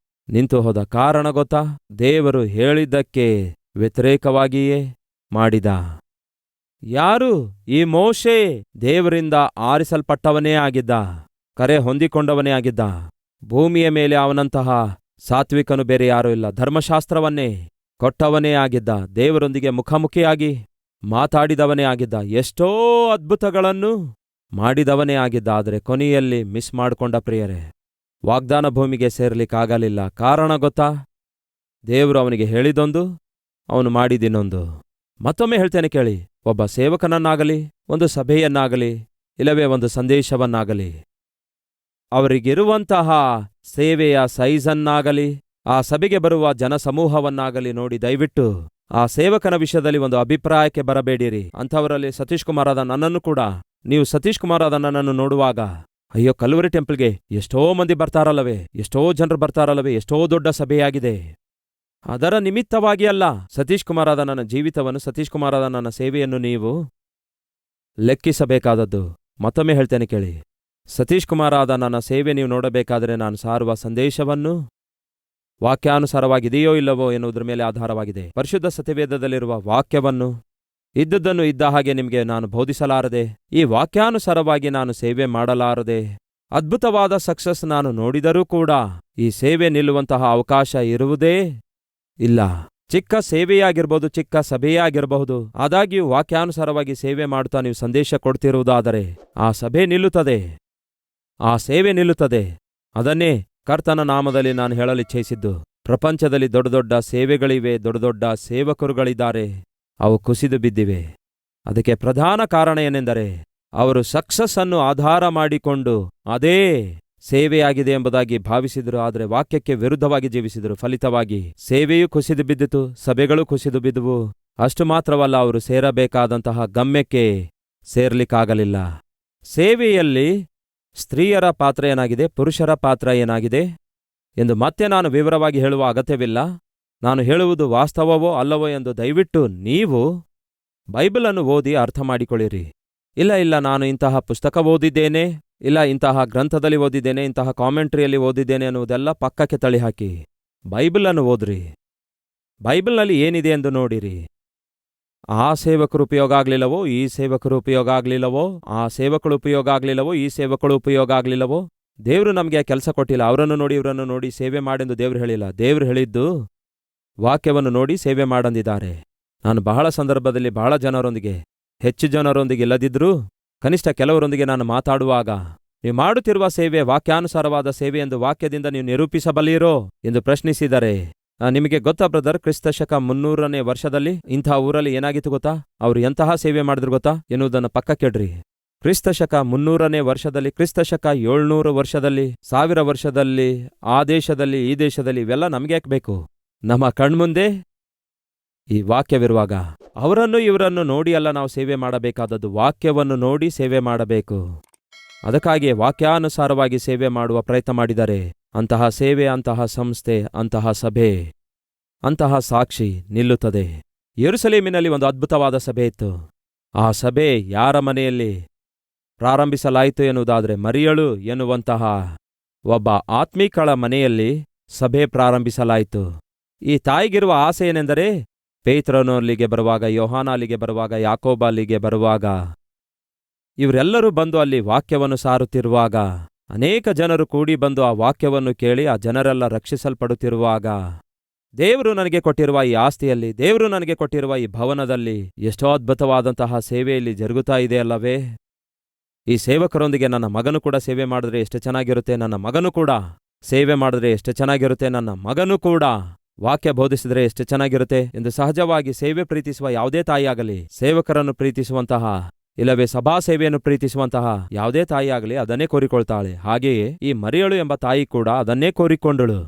ನಿಂತು ಹೋದ ಕಾರಣ ಗೊತ್ತಾ? ದೇವರು ಹೇಳಿದ್ದಕ್ಕೆ ವ್ಯತಿರೇಕವಾಗಿಯೇ ಮಾಡಿದ. ಯಾರು? ಈ ಮೋಶೆ ದೇವರಿಂದ ಆರಿಸಲ್ಪಟ್ಟವನೇ ಆಗಿದ್ದ, ಕರೆ ಹೊಂದಿಕೊಂಡವನೇ ಆಗಿದ್ದ. ಭೂಮಿಯ ಮೇಲೆ ಅವನಂತಹ ಸಾತ್ವಿಕನು ಬೇರೆ ಯಾರೂ ಇಲ್ಲ. ಧರ್ಮಶಾಸ್ತ್ರವನ್ನೇ ಕೊಟ್ಟವನೇ ಆಗಿದ್ದ, ದೇವರೊಂದಿಗೆ ಮುಖಾಮುಖಿಯಾಗಿ ಮಾತಾಡಿದವನೇ ಆಗಿದ್ದ, ಎಷ್ಟೋ ಅದ್ಭುತಗಳನ್ನು ಮಾಡಿದವನೇ ಆಗಿದ್ದ. ಆದರೆ ಕೊನೆಯಲ್ಲಿ ಮಿಸ್ ಮಾಡಿಕೊಂಡ ಪ್ರಿಯರೇ, ವಾಗ್ದಾನ ಭೂಮಿಗೆ ಸೇರ್ಲಿಕ್ಕಾಗಲಿಲ್ಲ. ಕಾರಣ ಗೊತ್ತಾ? ದೇವರು ಅವನಿಗೆ ಹೇಳಿದೊಂದು, ಅವನು ಮಾಡಿದಿನ್ನೊಂದು. ಮತ್ತೊಮ್ಮೆ ಹೇಳ್ತೇನೆ ಕೇಳಿ, ಒಬ್ಬ ಸೇವಕನನ್ನಾಗಲಿ, ಒಂದು ಸಭೆಯನ್ನಾಗಲಿ, ಇಲ್ಲವೇ ಒಂದು ಸಂದೇಶವನ್ನಾಗಲಿ, ಅವರಿಗಿರುವಂತಹ ಸೇವೆಯ ಸೈಜನ್ನಾಗಲಿ, ಆ ಸಭೆಗೆ ಬರುವ ಜನಸಮೂಹವನ್ನಾಗಲಿ ನೋಡಿ ದಯವಿಟ್ಟು ಆ ಸೇವಕನ ವಿಷಯದಲ್ಲಿ ಒಂದು ಅಭಿಪ್ರಾಯಕ್ಕೆ ಬರಬೇಡಿರಿ. ಅಂಥವರಲ್ಲಿ ಸತೀಶ್ ಕುಮಾರಾದ ನನ್ನನ್ನು ಕೂಡ ನೀವು ಸತೀಶ್ ಕುಮಾರಾದ ನನ್ನನ್ನು ನೋಡುವಾಗ, ಅಯ್ಯೋ ಕಲ್ವರಿ ಟೆಂಪಲ್ಗೆ ಎಷ್ಟೋ ಮಂದಿ ಬರ್ತಾರಲ್ಲವೇ, ಎಷ್ಟೋ ಜನರು ಬರ್ತಾರಲ್ಲವೇ, ಎಷ್ಟೋ ದೊಡ್ಡ ಸಭೆಯಾಗಿದೆ. ಅದರ ನಿಮಿತ್ತವಾಗಿ ಅಲ್ಲ, ಸತೀಶ್ ಕುಮಾರಾದ ನನ್ನ ಜೀವಿತವನ್ನು, ಸತೀಶ್ ಕುಮಾರಾದ ನನ್ನ ಸೇವೆಯನ್ನು ನೀವು ಲೆಕ್ಕಿಸಬೇಕಾದದ್ದು. ಮತ್ತೊಮ್ಮೆ ಹೇಳ್ತೇನೆ ಕೇಳಿ, ಸತೀಶ್ ಕುಮಾರಾದ ನನ್ನ ಸೇವೆ ನೀವು ನೋಡಬೇಕಾದರೆ ನಾನು ಸಾರುವ ಸಂದೇಶವನ್ನು ವಾಕ್ಯಾನುಸಾರವಾಗಿದೆಯೋ ಇಲ್ಲವೋ ಎನ್ನುವುದರ ಮೇಲೆ ಆಧಾರವಾಗಿದೆ. ಪರಿಶುದ್ಧ ಸತ್ಯವೇದದಲ್ಲಿರುವ ವಾಕ್ಯವನ್ನು ಇದ್ದುದನ್ನು ಇದ್ದ ಹಾಗೆ ನಿಮಗೆ ನಾನು ಬೋಧಿಸಲಾರದೆ, ಈ ವಾಕ್ಯಾನುಸಾರವಾಗಿ ನಾನು ಸೇವೆ ಮಾಡಲಾರದೆ, ಅದ್ಭುತವಾದ ಸಕ್ಸಸ್ ನಾನು ನೋಡಿದರೂ ಕೂಡ ಈ ಸೇವೆ ನಿಲ್ಲುವಂತಹ ಅವಕಾಶ ಇರುವುದೇ ಇಲ್ಲ. ಚಿಕ್ಕ ಸೇವೆಯಾಗಿರ್ಬೋದು, ಚಿಕ್ಕ ಸಭೆಯಾಗಿರಬಹುದು, ಆದಾಗ್ಯೂ ವಾಕ್ಯಾನುಸಾರವಾಗಿ ಸೇವೆ ಮಾಡುತ್ತಾ ನೀವು ಸಂದೇಶ ಕೊಡ್ತಿರುವುದಾದರೆ ಆ ಸಭೆ ನಿಲ್ಲುತ್ತದೆ, ಆ ಸೇವೆ ನಿಲ್ಲುತ್ತದೆ. ಅದನ್ನೇ ಕರ್ತನ ನಾಮದಲ್ಲಿ ನಾನು ಹೇಳಲಿಚ್ಛಯಿಸಿದ್ದು. ಪ್ರಪಂಚದಲ್ಲಿ ದೊಡ್ಡ ದೊಡ್ಡ ಸೇವೆಗಳಿವೆ, ದೊಡ್ಡ ದೊಡ್ಡ ಸೇವಕರುಗಳಿದ್ದಾರೆ, ಅವು ಕುಸಿದು ಬಿದ್ದಿವೆ. ಅದಕ್ಕೆ ಪ್ರಧಾನ ಕಾರಣ ಏನೆಂದರೆ ಅವರು ಸಕ್ಸಸ್ ಅನ್ನು ಆಧಾರ ಮಾಡಿಕೊಂಡು ಅದೇ ಸೇವೆಯಾಗಿದೆ ಎಂಬುದಾಗಿ ಭಾವಿಸಿದರು. ಆದರೆ ವಾಕ್ಯಕ್ಕೆ ವಿರುದ್ಧವಾಗಿ ಜೀವಿಸಿದರು. ಫಲಿತವಾಗಿ ಸೇವೆಯೂ ಕುಸಿದು ಬಿದ್ದಿತು, ಸಭೆಗಳು ಕುಸಿದು ಬಿದ್ದುವು. ಅಷ್ಟು ಮಾತ್ರವಲ್ಲ, ಅವರು ಸೇರಬೇಕಾದಂತಹ ಗಮ್ಯಕ್ಕೆ ಸೇರ್ಲಿಕ್ಕಾಗಲಿಲ್ಲ. ಸೇವೆಯಲ್ಲಿ ಸ್ತ್ರೀಯರ ಪಾತ್ರ ಏನಾಗಿದೆ, ಪುರುಷರ ಪಾತ್ರ ಏನಾಗಿದೆ ಎಂದು ಮತ್ತೆ ನಾನು ವಿವರವಾಗಿ ಹೇಳುವ ಅಗತ್ಯವಿಲ್ಲ. ನಾನು ಹೇಳುವುದು ವಾಸ್ತವವೋ ಅಲ್ಲವೋ ಎಂದು ದಯವಿಟ್ಟು ನೀವು ಬೈಬಲನ್ನು ಓದಿ ಅರ್ಥ ಮಾಡಿಕೊಳ್ಳಿರಿ. ಇಲ್ಲ ನಾನು ಇಂತಹ ಪುಸ್ತಕ ಓದಿದ್ದೇನೆ, ಇಲ್ಲ ಇಂತಹ ಗ್ರಂಥದಲ್ಲಿ ಓದಿದ್ದೇನೆ, ಇಂತಹ ಕಾಮೆಂಟ್ರಿಯಲ್ಲಿ ಓದಿದ್ದೇನೆ ಅನ್ನುವುದೆಲ್ಲ ಪಕ್ಕಕ್ಕೆ ತಳ್ಳಿಹಾಕಿ ಬೈಬಲನ್ನು ಓದ್ರಿ. ಬೈಬಲ್ನಲ್ಲಿ ಏನಿದೆ ಎಂದು ನೋಡಿರಿ. ಆ ಸೇವಕರು ಉಪಯೋಗ ಆಗಲಿಲ್ಲವೋ, ಈ ಸೇವಕರು ಉಪಯೋಗ ಆಗಲಿಲ್ಲವೋ, ಆ ಸೇವಕಳು ಉಪಯೋಗ ಆಗಲಿಲ್ಲವೋ, ಈ ಸೇವಕಳು ಉಪಯೋಗ ಆಗಲಿಲ್ಲವೋ. ದೇವರು ನಮಗೆ ಕೆಲಸ ಕೊಟ್ಟಿಲ್ಲ. ಅವರನ್ನು ನೋಡಿ ಇವರನ್ನು ನೋಡಿ ಸೇವೆ ಮಾಡೆಂದು ದೇವರು ಹೇಳಿಲ್ಲ. ದೇವರು ಹೇಳಿದ್ದು ವಾಕ್ಯವನ್ನು ನೋಡಿ ಸೇವೆ ಮಾಡಂದಿದ್ದಾರೆ. ನಾನು ಬಹಳ ಸಂದರ್ಭದಲ್ಲಿ ಬಹಳ ಜನರೊಂದಿಗೆ, ಹೆಚ್ಚು ಜನರೊಂದಿಗೆ ಇಲ್ಲದಿದ್ರೂ ಕನಿಷ್ಠ ಕೆಲವರೊಂದಿಗೆ ನಾನು ಮಾತಾಡುವಾಗ, ನೀವು ಮಾಡುತ್ತಿರುವ ಸೇವೆ ವಾಕ್ಯಾನುಸಾರವಾದ ಸೇವೆ ಎಂದು ವಾಕ್ಯದಿಂದ ನೀವು ನಿರೂಪಿಸಬಲ್ಲಿರೋ ಎಂದು ಪ್ರಶ್ನಿಸಿದರೆ, ನಿಮಗೆ ಗೊತ್ತಾ ಬ್ರದರ್, ಕ್ರಿಸ್ತಶಕ 300ನೇ ವರ್ಷದಲ್ಲಿ ಇಂಥ ಊರಲ್ಲಿ ಏನಾಗಿತ್ತು ಗೊತ್ತಾ, ಅವರು ಎಂತಹ ಸೇವೆ ಮಾಡಿದ್ರು ಗೊತ್ತಾ ಎನ್ನುವುದನ್ನು ಪಕ್ಕಕ್ಕಿಡ್ರಿ. ಕ್ರಿಸ್ತಶಕ 300ನೇ ವರ್ಷದಲ್ಲಿ, ಕ್ರಿಸ್ತಶಕ 700 ವರ್ಷದಲ್ಲಿ, 1000 ವರ್ಷದಲ್ಲಿ, ಆ ದೇಶದಲ್ಲಿ ಈ ದೇಶದಲ್ಲಿ, ಇವೆಲ್ಲ ನಮಗೆ ಯಾಕೆ ಬೇಕು? ನಮ್ಮ ಕಣ್ಮುಂದೆ ಈ ವಾಕ್ಯವಿರುವಾಗ ಅವರನ್ನು ಇವರನ್ನು ನೋಡಿ ಅಲ್ಲ ನಾವು ಸೇವೆ ಮಾಡಬೇಕಾದದ್ದು, ವಾಕ್ಯವನ್ನು ನೋಡಿ ಸೇವೆ ಮಾಡಬೇಕು. ಅದಕ್ಕಾಗಿಯೇ ವಾಕ್ಯಾನುಸಾರವಾಗಿ ಸೇವೆ ಮಾಡುವ ಪ್ರಯತ್ನ ಮಾಡಿದರೆ ಅಂತಹ ಸೇವೆ, ಅಂತಹ ಸಂಸ್ಥೆ, ಅಂತಹ ಸಭೆ, ಅಂತಹ ಸಾಕ್ಷಿ ನಿಲ್ಲುತ್ತದೆ. ಯೆರೂಸಲೇಮಿನಲ್ಲಿ ಒಂದು ಅದ್ಭುತವಾದ ಸಭೆ ಇತ್ತು. ಆ ಸಭೆ ಯಾರ ಮನೆಯಲ್ಲಿ ಪ್ರಾರಂಭಿಸಲಾಯಿತು ಎನ್ನುವುದಾದರೆ, ಮರಿಯಳು ಎನ್ನುವಂತಹ ಒಬ್ಬ ಆತ್ಮೀಕಳ ಮನೆಯಲ್ಲಿ ಸಭೆ ಪ್ರಾರಂಭಿಸಲಾಯಿತು. ಈ ತಾಯಿಗಿರುವ ಆಸೆ ಏನೆಂದರೆ, ಪೇತ್ರನು ಅಲ್ಲಿಗೆ ಬರುವಾಗ, ಯೋಹಾನ ಅಲ್ಲಿಗೆ ಬರುವಾಗ, ಯಾಕೋಬ ಅಲ್ಲಿಗೆ ಬರುವಾಗ, ಇವರೆಲ್ಲರೂ ಬಂದು ಅಲ್ಲಿ ವಾಕ್ಯವನ್ನು ಸಾರುತ್ತಿರುವಾಗ, ಅನೇಕ ಜನರು ಕೂಡಿ ಬಂದು ಆ ವಾಕ್ಯವನ್ನು ಕೇಳಿ ಆ ಜನರೆಲ್ಲ ರಕ್ಷಿಸಲ್ಪಡುತ್ತಿರುವಾಗ, ದೇವರು ನನಗೆ ಕೊಟ್ಟಿರುವ ಈ ಆಸ್ತಿಯಲ್ಲಿ, ದೇವರು ನನಗೆ ಕೊಟ್ಟಿರುವ ಈ ಭವನದಲ್ಲಿ ಎಷ್ಟೋ ಅದ್ಭುತವಾದಂತಹ ಸೇವೆಯಲ್ಲಿ ಜರುಗುತ್ತಾ ಇದೆ ಅಲ್ಲವೇ? ಈ ಸೇವಕರೊಂದಿಗೆ ನನ್ನ ಮಗನು ಕೂಡ ಸೇವೆ ಮಾಡಿದ್ರೆ ಎಷ್ಟು ಚೆನ್ನಾಗಿರುತ್ತೆ, ನನ್ನ ಮಗನು ಕೂಡ ಸೇವೆ ಮಾಡಿದ್ರೆ ಎಷ್ಟು ಚೆನ್ನಾಗಿರುತ್ತೆ, ನನ್ನ ಮಗನು ಕೂಡ ವಾಕ್ಯ ಬೋಧಿಸಿದ್ರೆ ಎಷ್ಟು ಚೆನ್ನಾಗಿರುತ್ತೆ ಎಂದು ಸಹಜವಾಗಿ ಸೇವೆ ಪ್ರೀತಿಸುವ ಯಾವುದೇ ತಾಯಿಯಾಗಲಿ, ಸೇವಕರನ್ನು ಪ್ರೀತಿಸುವಂತಹ ಇಲ್ಲವೇ ಸಭಾ ಸೇವೆಯನ್ನು ಪ್ರೀತಿಸುವಂತಹ ಯಾವುದೇ ತಾಯಿಯಾಗಲಿ ಅದನ್ನೇ ಕೋರಿಕೊಳ್ತಾಳೆ. ಹಾಗೆಯೇ ಈ ಮರಿಯಳು ಎಂಬ ತಾಯಿ ಕೂಡ ಅದನ್ನೇ ಕೋರಿಕೊಂಡಳು.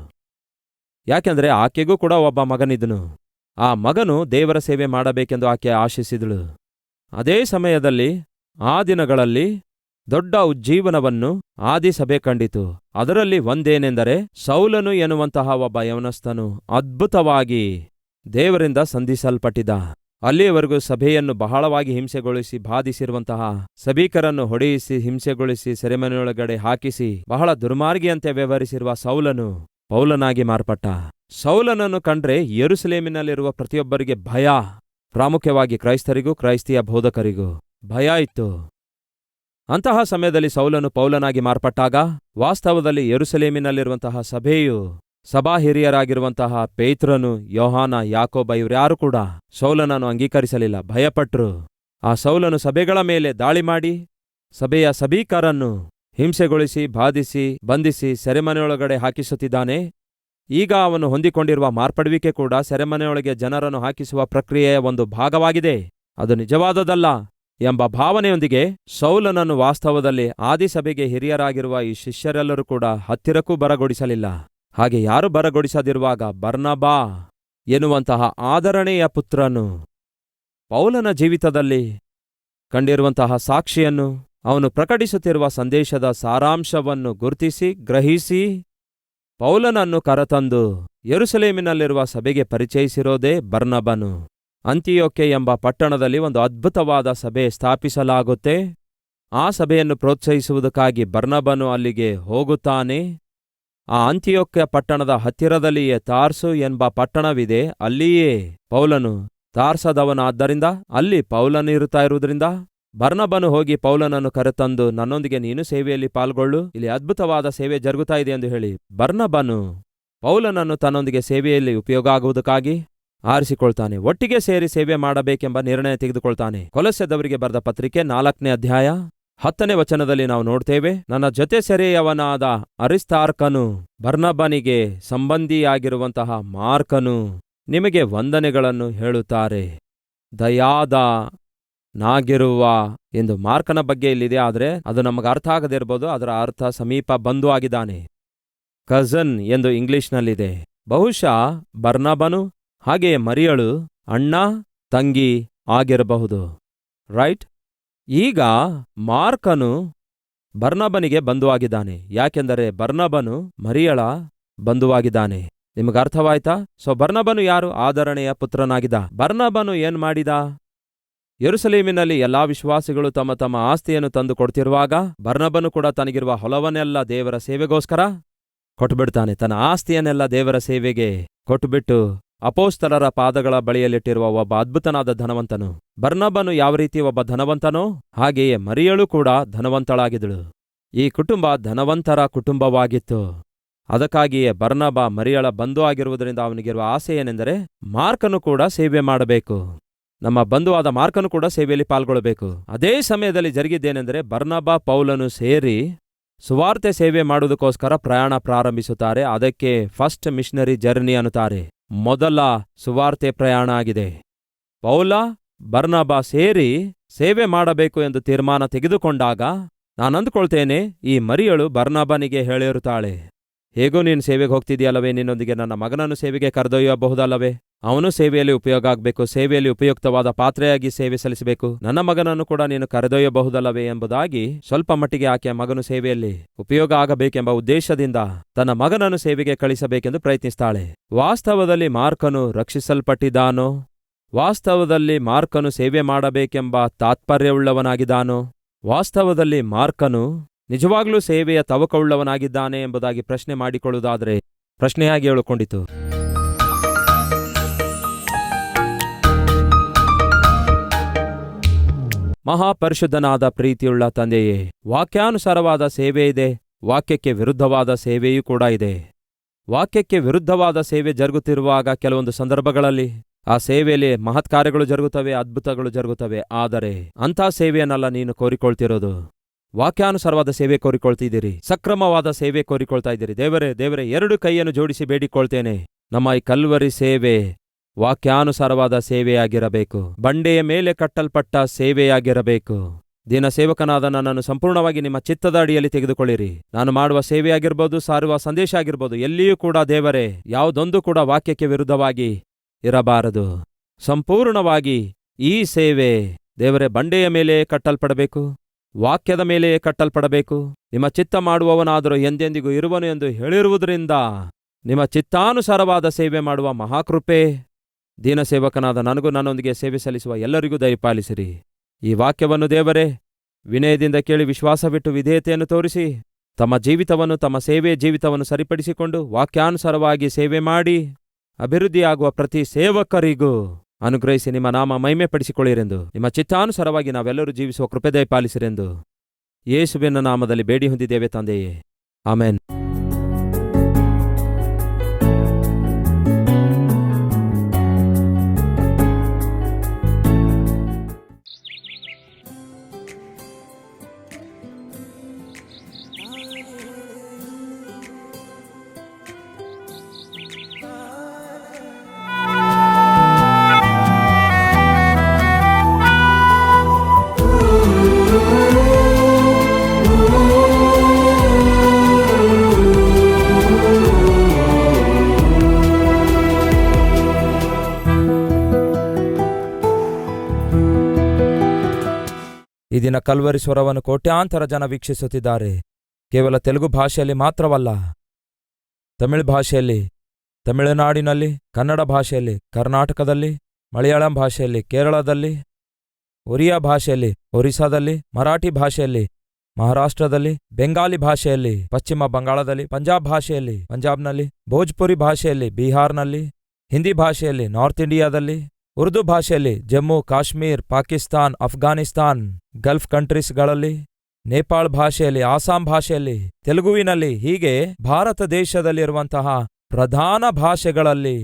ಯಾಕೆಂದರೆ ಆಕೆಗೂ ಕೂಡ ಒಬ್ಬ ಮಗನಿದ್ದನು. ಆ ಮಗನು ದೇವರ ಸೇವೆ ಮಾಡಬೇಕೆಂದು ಆಕೆ ಆಶಿಸಿದಳು. ಅದೇ ಸಮಯದಲ್ಲಿ ಆ ದಿನಗಳಲ್ಲಿ ದೊಡ್ಡ ಉಜ್ಜೀವನವನ್ನು ಆದಿಸಭೆ ಕಂಡಿತು. ಅದರಲ್ಲಿ ಒಂದೇನೆಂದರೆ, ಸೌಲನು ಎನ್ನುವಂತಹ ಒಬ್ಬ ಯವನಸ್ಥನು ಅದ್ಭುತವಾಗಿ ದೇವರಿಂದ ಸಂಧಿಸಲ್ಪಟ್ಟಿದ್ದ. ಅಲ್ಲಿಯವರೆಗೂ ಸಭೆಯನ್ನು ಬಹಳವಾಗಿ ಹಿಂಸೆಗೊಳಿಸಿ ಬಾಧಿಸಿರುವಂತಹ, ಸಭಿಕರನ್ನು ಹೊಡೆಯಿಸಿ ಹಿಂಸೆಗೊಳಿಸಿ ಸೆರೆಮನೆಯೊಳಗಡೆ ಹಾಕಿಸಿ ಬಹಳ ದುರ್ಮಾರ್ಗಿಯಂತೆ ವ್ಯವಹರಿಸಿರುವ ಸೌಲನು ಪೌಲನಾಗಿ ಮಾರ್ಪಟ್ಟ. ಸೌಲನನ್ನು ಕಂಡ್ರೆ ಯೆರೂಸಲೇಮಿನಲ್ಲಿರುವ ಪ್ರತಿಯೊಬ್ಬರಿಗೆ ಭಯ, ಪ್ರಾಮುಖ್ಯವಾಗಿ ಕ್ರೈಸ್ತರಿಗೂ ಕ್ರೈಸ್ತಿಯ ಬೋಧಕರಿಗೂ ಭಯ ಇತ್ತು. ಅಂತಹ ಸಮಯದಲ್ಲಿ ಸೌಲನು ಪೌಲನಾಗಿ ಮಾರ್ಪಟ್ಟಾಗ ವಾಸ್ತವದಲ್ಲಿ ಯೆರೂಸಲೇಮಿನಲ್ಲಿರುವಂತಹ ಸಭೆಯು, ಸಭಾ ಹಿರಿಯರಾಗಿರುವಂತಹ ಪೇತ್ರನು, ಯೋಹಾನ, ಯಾಕೋಬ ಇವರ್ಯಾರೂ ಕೂಡ ಸೌಲನನ್ನು ಅಂಗೀಕರಿಸಲಿಲ್ಲ, ಭಯಪಟ್ರು. ಆ ಸೌಲನು ಸಭೆಗಳ ಮೇಲೆ ದಾಳಿ ಮಾಡಿ ಸಭೆಯ ಸಭೀಕರನ್ನು ಹಿಂಸೆಗೊಳಿಸಿ ಬಾಧಿಸಿ ಬಂಧಿಸಿ ಸೆರೆಮನೆಯೊಳಗಡೆ ಹಾಕಿಸುತ್ತಿದ್ದಾನೆ. ಈಗ ಅವನು ಹೊಂದಿಕೊಂಡಿರುವ ಮಾರ್ಪಡುವಿಕೆ ಕೂಡ ಸೆರೆಮನೆಯೊಳಗೆ ಜನರನ್ನು ಹಾಕಿಸುವ ಪ್ರಕ್ರಿಯೆಯ ಒಂದು ಭಾಗವಾಗಿದೆ, ಅದು ನಿಜವಾದದಲ್ಲ ಎಂಬ ಭಾವನೆಯೊಂದಿಗೆ ಸೌಲನನ್ನು ವಾಸ್ತವದಲ್ಲಿ ಆದಿಸಭೆಗೆ ಹಿರಿಯರಾಗಿರುವ ಈ ಶಿಷ್ಯರೆಲ್ಲರೂ ಕೂಡ ಹತ್ತಿರಕ್ಕೂ ಬರಗೊಡಿಸಲಿಲ್ಲ. ಹಾಗೆ ಯಾರು ಬರಗೊಡಿಸದಿರುವಾಗ ಬರ್ನಬಾ ಎನ್ನುವಂತಹ ಆದರಣೆಯ ಪುತ್ರನು ಪೌಲನ ಜೀವಿತದಲ್ಲಿ ಕಂಡಿರುವಂತಹ ಸಾಕ್ಷಿಯನ್ನು, ಅವನು ಪ್ರಕಟಿಸುತ್ತಿರುವ ಸಂದೇಶದ ಸಾರಾಂಶವನ್ನು ಗುರುತಿಸಿ ಗ್ರಹಿಸಿ ಪೌಲನನ್ನು ಕರೆತಂದು ಯೆರೂಸಲೇಮಿನಲ್ಲಿರುವ ಸಭೆಗೆ ಪರಿಚಯಿಸಿರೋದೇ ಬರ್ನಬನು. ಅಂತಿಯೋಕ್ಯ ಎಂಬ ಪಟ್ಟಣದಲ್ಲಿ ಒಂದು ಅದ್ಭುತವಾದ ಸಭೆ ಸ್ಥಾಪಿಸಲಾಗುತ್ತೆ. ಆ ಸಭೆಯನ್ನು ಪ್ರೋತ್ಸಾಹಿಸುವುದಕ್ಕಾಗಿ ಬರ್ನಬನು ಅಲ್ಲಿಗೆ ಹೋಗುತ್ತಾನೆ. ಆ ಅಂತಿಯೋಕ್ಯ ಪಟ್ಟಣದ ಹತ್ತಿರದಲ್ಲಿಯೇ ತಾರ್ಸು ಎಂಬ ಪಟ್ಟಣವಿದೆ. ಅಲ್ಲಿಯೇ ಪೌಲನು ತಾರ್ಸದವನಾದ್ದರಿಂದ ಅಲ್ಲಿ ಪೌಲನಿರುತ್ತಾ ಇರುವುದರಿಂದ ಬರ್ನಬನು ಹೋಗಿ ಪೌಲನನ್ನು ಕರೆತಂದು, ನನ್ನೊಂದಿಗೆ ನೀನು ಸೇವೆಯಲ್ಲಿ ಪಾಲ್ಗೊಳ್ಳು, ಇಲ್ಲಿ ಅದ್ಭುತವಾದ ಸೇವೆ ಜರುಗುತ್ತಾ ಇದೆ ಎಂದು ಹೇಳಿ ಬರ್ನಬನು ಪೌಲನನ್ನು ತನ್ನೊಂದಿಗೆ ಸೇವೆಯಲ್ಲಿ ಉಪಯೋಗ ಆಗುವುದಕ್ಕಾಗಿ ಆರಿಸಿಕೊಳ್ತಾನೆ. ಒಟ್ಟಿಗೆ ಸೇರಿ ಸೇವೆ ಮಾಡಬೇಕೆಂಬ ನಿರ್ಣಯ ತೆಗೆದುಕೊಳ್ತಾನೆ. ಕೊಲೊಸ್ಸೆದವರಿಗೆ ಬರೆದ ಪತ್ರಿಕೆ 4ನೇ ಅಧ್ಯಾಯ 10ನೇ ವಚನದಲ್ಲಿ ನಾವು ನೋಡ್ತೇವೆ, ನನ್ನ ಜೊತೆ ಸೆರೆಯವನಾದ ಅರಿಸ್ತಾರ್ಕನು, ಬರ್ನಬನಿಗೆ ಸಂಬಂಧಿಯಾಗಿರುವಂತಹ ಮಾರ್ಕನು ನಿಮಗೆ ವಂದನೆಗಳನ್ನು ಹೇಳುತ್ತಾರೆ. ದಯಾದ ನಾಗಿರುವ ಎಂದು ಮಾರ್ಕನ ಬಗ್ಗೆ ಇಲ್ಲಿದೆ, ಆದರೆ ಅದು ನಮಗೆ ಅರ್ಥ ಆಗದೇ ಇರ್ಬೋದು. ಅದರ ಅರ್ಥ ಸಮೀಪ ಬಂಧು ಆಗಿದ್ದಾನೆ, ಕಝನ್ ಎಂದು ಇಂಗ್ಲಿಷ್ನಲ್ಲಿದೆ. ಬಹುಶಃ ಬರ್ನಬನು ಹಾಗೆಯೇ ಮರಿಯಳು ಅಣ್ಣ ತಂಗಿ ಆಗಿರಬಹುದು, ರೈಟ್? ಈಗ ಮಾರ್ಕನು ಬರ್ನಬನಿಗೆ ಬಂಧುವಾಗಿದ್ದಾನೆ. ಯಾಕೆಂದರೆ ಬರ್ನಬನು ಮರಿಯಳ ಬಂಧುವಾಗಿದ್ದಾನೆ. ನಿಮಗೆ ಅರ್ಥವಾಯ್ತಾ? ಸೊ ಬರ್ನಬನು ಯಾರು? ಆದರಣೆಯ ಪುತ್ರನಾಗಿದ್ದ. ಬರ್ನಬನು ಏನ್ ಮಾಡಿದ? ಯೆರೂಸಲೇಮಿನಲ್ಲಿ ಎಲ್ಲಾ ವಿಶ್ವಾಸಿಗಳು ತಮ್ಮ ತಮ್ಮ ಆಸ್ತಿಯನ್ನು ತಂದು ಕೊಡ್ತಿರುವಾಗ ಬರ್ನಬನು ಕೂಡ ತನಗಿರುವ ಹೊಲವನ್ನೆಲ್ಲ ದೇವರ ಸೇವೆಗೋಸ್ಕರ ಕೊಟ್ಟುಬಿಡ್ತಾನೆ. ತನ್ನ ಆಸ್ತಿಯನ್ನೆಲ್ಲ ದೇವರ ಸೇವೆಗೆ ಕೊಟ್ಟುಬಿಟ್ಟು ಅಪೋಸ್ತಲರ ಪಾದಗಳ ಬಳಿಯಲ್ಲಿಟ್ಟಿರುವ ಒಬ್ಬ ಅದ್ಭುತನಾದ ಧನವಂತನು. ಬರ್ನಬನು ಯಾವ ರೀತಿ ಒಬ್ಬ ಧನವಂತನೋ ಹಾಗೆಯೇ ಮರಿಯಳು ಕೂಡ ಧನವಂತಳಾಗಿದ್ದಳು. ಈ ಕುಟುಂಬ ಧನವಂತರ ಕುಟುಂಬವಾಗಿತ್ತು. ಅದಕ್ಕಾಗಿಯೇ ಬರ್ನಬ ಮರಿಯಳ ಬಂಧು ಆಗಿರುವುದರಿಂದ ಅವನಿಗಿರುವ ಆಸೆ ಏನೆಂದರೆ ಮಾರ್ಕನು ಕೂಡ ಸೇವೆ ಮಾಡಬೇಕು, ನಮ್ಮ ಬಂಧುವಾದ ಮಾರ್ಕನು ಕೂಡ ಸೇವೆಯಲ್ಲಿ ಪಾಲ್ಗೊಳ್ಳಬೇಕು. ಅದೇ ಸಮಯದಲ್ಲಿ ಜರುಗಿದ್ದೇನೆಂದರೆ ಬರ್ನಬ ಪೌಲನು ಸೇರಿ ಸುವಾರ್ತೆ ಸೇವೆ ಮಾಡುವುದಕ್ಕೋಸ್ಕರ ಪ್ರಯಾಣ ಪ್ರಾರಂಭಿಸುತ್ತಾರೆ. ಅದಕ್ಕೆ ಫಸ್ಟ್ ಮಿಷನರಿ ಜರ್ನಿ ಅನ್ನುತ್ತಾರೆ. ಮೊದಲ ಸುವಾರ್ತೆ ಪ್ರಯಾಣ ಆಗಿದೆ. ಪೌಲ ಬರ್ನಬ ಸೇರಿ ಸೇವೆ ಮಾಡಬೇಕು ಎಂದು ತೀರ್ಮಾನ ತೆಗೆದುಕೊಂಡಾಗ ನಾನಂದುಕೊಳ್ತೇನೆ ಈ ಮರಿಯಳು ಬರ್ನಬನಿಗೆ ಹೇಳಿರುತ್ತಾಳೆ, ಹೇಗೂ ನೀನು ಸೇವೆಗೆ ಹೋಗ್ತಿದೆಯಲ್ಲವೇ, ನಿನ್ನೊಂದಿಗೆ ನನ್ನ ಮಗನನ್ನು ಸೇವೆಗೆ ಕರೆದೊಯ್ಯಬಹುದಲ್ಲವೇ? ಅವನು ಸೇವೆಯಲ್ಲಿ ಉಪಯೋಗ ಆಗಬೇಕು, ಸೇವೆಯಲ್ಲಿ ಉಪಯುಕ್ತವಾದ ಪಾತ್ರೆಯಾಗಿ ಸೇವೆ ಸಲ್ಲಿಸಬೇಕು. ನನ್ನ ಮಗನನ್ನು ಕೂಡ ನೀನು ಕರೆದೊಯ್ಯಬಹುದಲ್ಲವೇ ಎಂಬುದಾಗಿ ಸ್ವಲ್ಪ ಮಟ್ಟಿಗೆ ಆಕೆಯ ಮಗನು ಸೇವೆಯಲ್ಲಿ ಉಪಯೋಗ ಆಗಬೇಕೆಂಬ ಉದ್ದೇಶದಿಂದ ತನ್ನ ಮಗನನ್ನು ಸೇವೆಗೆ ಕಳಿಸಬೇಕೆಂದು ಪ್ರಯತ್ನಿಸ್ತಾಳೆ. ವಾಸ್ತವದಲ್ಲಿ ಮಾರ್ಕನು ರಕ್ಷಿಸಲ್ಪಟ್ಟಿದ್ದಾನೋ? ವಾಸ್ತವದಲ್ಲಿ ಮಾರ್ಕನು ಸೇವೆ ಮಾಡಬೇಕೆಂಬ ತಾತ್ಪರ್ಯವುಳ್ಳವನಾಗಿದ್ದಾನೋ? ವಾಸ್ತವದಲ್ಲಿ ಮಾರ್ಕನು ನಿಜವಾಗ್ಲೂ ಸೇವೆಯ ತವಕವುಳ್ಳವನಾಗಿದ್ದಾನೆ ಎಂಬುದಾಗಿ ಪ್ರಶ್ನೆ ಮಾಡಿಕೊಳ್ಳುವುದಾದರೆ ಪ್ರಶ್ನೆಯಾಗಿ ಹೇಳಿಕೊಂಡಿತು. ಮಹಾಪರಿಶುದ್ಧನಾದ ಪ್ರೀತಿಯುಳ್ಳ ತಂದೆಯೇ, ವಾಕ್ಯಾನುಸಾರವಾದ ಸೇವೆ ಇದೆ, ವಾಕ್ಯಕ್ಕೆ ವಿರುದ್ಧವಾದ ಸೇವೆಯೂ ಕೂಡ ಇದೆ. ವಾಕ್ಯಕ್ಕೆ ವಿರುದ್ಧವಾದ ಸೇವೆ ಜರುಗುತ್ತಿರುವಾಗ ಕೆಲವೊಂದು ಸಂದರ್ಭಗಳಲ್ಲಿ ಆ ಸೇವೆಯಲ್ಲಿ ಮಹತ್ಕಾರ್ಯಗಳು ಜರುಗುತ್ತವೆ, ಅದ್ಭುತಗಳು ಜರುಗುತ್ತವೆ. ಆದರೆ ಅಂಥ ಸೇವೆಯನ್ನೆಲ್ಲ ನೀನು ಕೋರಿಕೊಳ್ತಿರೋದು. ವಾಕ್ಯಾನುಸಾರವಾದ ಸೇವೆ ಕೋರಿಕೊಳ್ತಿದ್ದೀರಿ, ಸಕ್ರಮವಾದ ಸೇವೆ ಕೋರಿಕೊಳ್ತಾ ಇದ್ದೀರಿ. ದೇವರೇ ಎರಡು ಕೈಯನ್ನು ಜೋಡಿಸಿ ಬೇಡಿಕೊಳ್ತೇನೆ, ನಮ್ಮ ಈ ಕಲ್ವರಿ ಸೇವೆ ವಾಕ್ಯಾನುಸಾರವಾದ ಸೇವೆಯಾಗಿರಬೇಕು, ಬಂಡೆಯ ಮೇಲೆ ಕಟ್ಟಲ್ಪಟ್ಟ ಸೇವೆಯಾಗಿರಬೇಕು. ದಿನ ಸೇವಕನಾದ ನನ್ನನ್ನು ಸಂಪೂರ್ಣವಾಗಿ ನಿಮ್ಮ ಚಿತ್ತದ ಅಡಿಯಲ್ಲಿ ತೆಗೆದುಕೊಳ್ಳಿರಿ. ನಾನು ಮಾಡುವ ಸೇವೆಯಾಗಿರ್ಬೋದು, ಸಾರುವ ಸಂದೇಶ ಆಗಿರ್ಬೋದು, ಎಲ್ಲಿಯೂ ಕೂಡ ದೇವರೇ ಯಾವುದೊಂದು ಕೂಡ ವಾಕ್ಯಕ್ಕೆ ವಿರುದ್ಧವಾಗಿ ಇರಬಾರದು. ಸಂಪೂರ್ಣವಾಗಿ ಈ ಸೇವೆ ದೇವರೇ ಬಂಡೆಯ ಮೇಲೆ ಕಟ್ಟಲ್ಪಡಬೇಕು, ವಾಕ್ಯದ ಮೇಲೆ ಕಟ್ಟಲ್ಪಡಬೇಕು. ನಿಮ್ಮ ಚಿತ್ತ ಮಾಡುವವನಾದರೂ ಎಂದೆಂದಿಗೂ ಇರುವನು ಎಂದು ಹೇಳಿರುವುದರಿಂದ ನಿಮ್ಮ ಚಿತ್ತಾನುಸಾರವಾದ ಸೇವೆ ಮಾಡುವ ಮಹಾಕೃಪೆ ದೀನ ಸೇವಕನಾದ ನನಗೂ ನನ್ನೊಂದಿಗೆ ಸೇವೆ ಸಲ್ಲಿಸುವ ಎಲ್ಲರಿಗೂ ದಯಪಾಲಿಸಿರಿ. ಈ ವಾಕ್ಯವನ್ನು ದೇವರೇ ವಿನಯದಿಂದ ಕೇಳಿ ವಿಶ್ವಾಸವಿಟ್ಟು ವಿಧೇಯತೆಯನ್ನು ತೋರಿಸಿ ತಮ್ಮ ಜೀವಿತವನ್ನು, ತಮ್ಮ ಸೇವೆಯ ಜೀವಿತವನ್ನು ಸರಿಪಡಿಸಿಕೊಂಡು ವಾಕ್ಯಾನುಸಾರವಾಗಿ ಸೇವೆ ಮಾಡಿ ಅಭಿವೃದ್ಧಿಯಾಗುವ ಪ್ರತಿ ಸೇವಕರಿಗೂ ಅನುಗ್ರಹಿಸಿ ನಿಮ್ಮ ನಾಮ ಮಹಿಮೆ ಪಡಿಸಿಕೊಳ್ಳಿರೆಂದು, ನಿಮ್ಮ ಚಿತ್ತಾನುಸಾರವಾಗಿ ನಾವೆಲ್ಲರೂ ಜೀವಿಸುವ ಕೃಪೆ ದಯಪಾಲಿಸಿರೆಂದು ಯೇಸುವಿನ ನಾಮದಲ್ಲಿ ಬೇಡಿ ಹೊಂದಿದ್ದೇವೆ ತಂದೆಯೇ, ಆಮೆನ್. ಈ ದಿನ ಕಲ್ವರಿ ಸ್ವರವನ್ನು ಕೋಟ್ಯಾಂತರ ಜನ ವೀಕ್ಷಿಸುತ್ತಿದ್ದಾರೆ. ಕೇವಲ ತೆಲುಗು ಭಾಷೆಯಲ್ಲಿ ಮಾತ್ರವಲ್ಲ, ತಮಿಳು ಭಾಷೆಯಲ್ಲಿ ತಮಿಳುನಾಡಿನಲ್ಲಿ, ಕನ್ನಡ ಭಾಷೆಯಲ್ಲಿ ಕರ್ನಾಟಕದಲ್ಲಿ, ಮಲಯಾಳಂ ಭಾಷೆಯಲ್ಲಿ ಕೇರಳದಲ್ಲಿ, ಒರಿಯಾ ಭಾಷೆಯಲ್ಲಿ ಒರಿಸ್ಸಾದಲ್ಲಿ, ಮರಾಠಿ ಭಾಷೆಯಲ್ಲಿ ಮಹಾರಾಷ್ಟ್ರದಲ್ಲಿ, ಬೆಂಗಾಲಿ ಭಾಷೆಯಲ್ಲಿ ಪಶ್ಚಿಮ ಬಂಗಾಳದಲ್ಲಿ, ಪಂಜಾಬ್ ಭಾಷೆಯಲ್ಲಿ ಪಂಜಾಬ್ನಲ್ಲಿ, ಭೋಜ್ಪುರಿ ಭಾಷೆಯಲ್ಲಿ ಬಿಹಾರ್ನಲ್ಲಿ, ಹಿಂದಿ ಭಾಷೆಯಲ್ಲಿ ನಾರ್ತ್ ಇಂಡಿಯಾದಲ್ಲಿ, ಉರ್ದು ಭಾಷೆಯಲ್ಲಿ ಜಮ್ಮು ಕಾಶ್ಮೀರ್, ಪಾಕಿಸ್ತಾನ್, ಅಫ್ಘಾನಿಸ್ತಾನ್, ಗಲ್ಫ್ ಕಂಟ್ರೀಸ್ಗಳಲ್ಲಿ, ನೇಪಾಳ್ ಭಾಷೆಯಲ್ಲಿ, ಆಸಾಂ ಭಾಷೆಯಲ್ಲಿ, ತೆಲುಗುವಿನಲ್ಲಿ, ಹೀಗೆ ಭಾರತ ದೇಶದಲ್ಲಿರುವಂತಹ ಪ್ರಧಾನ ಭಾಷೆಗಳಲ್ಲಿ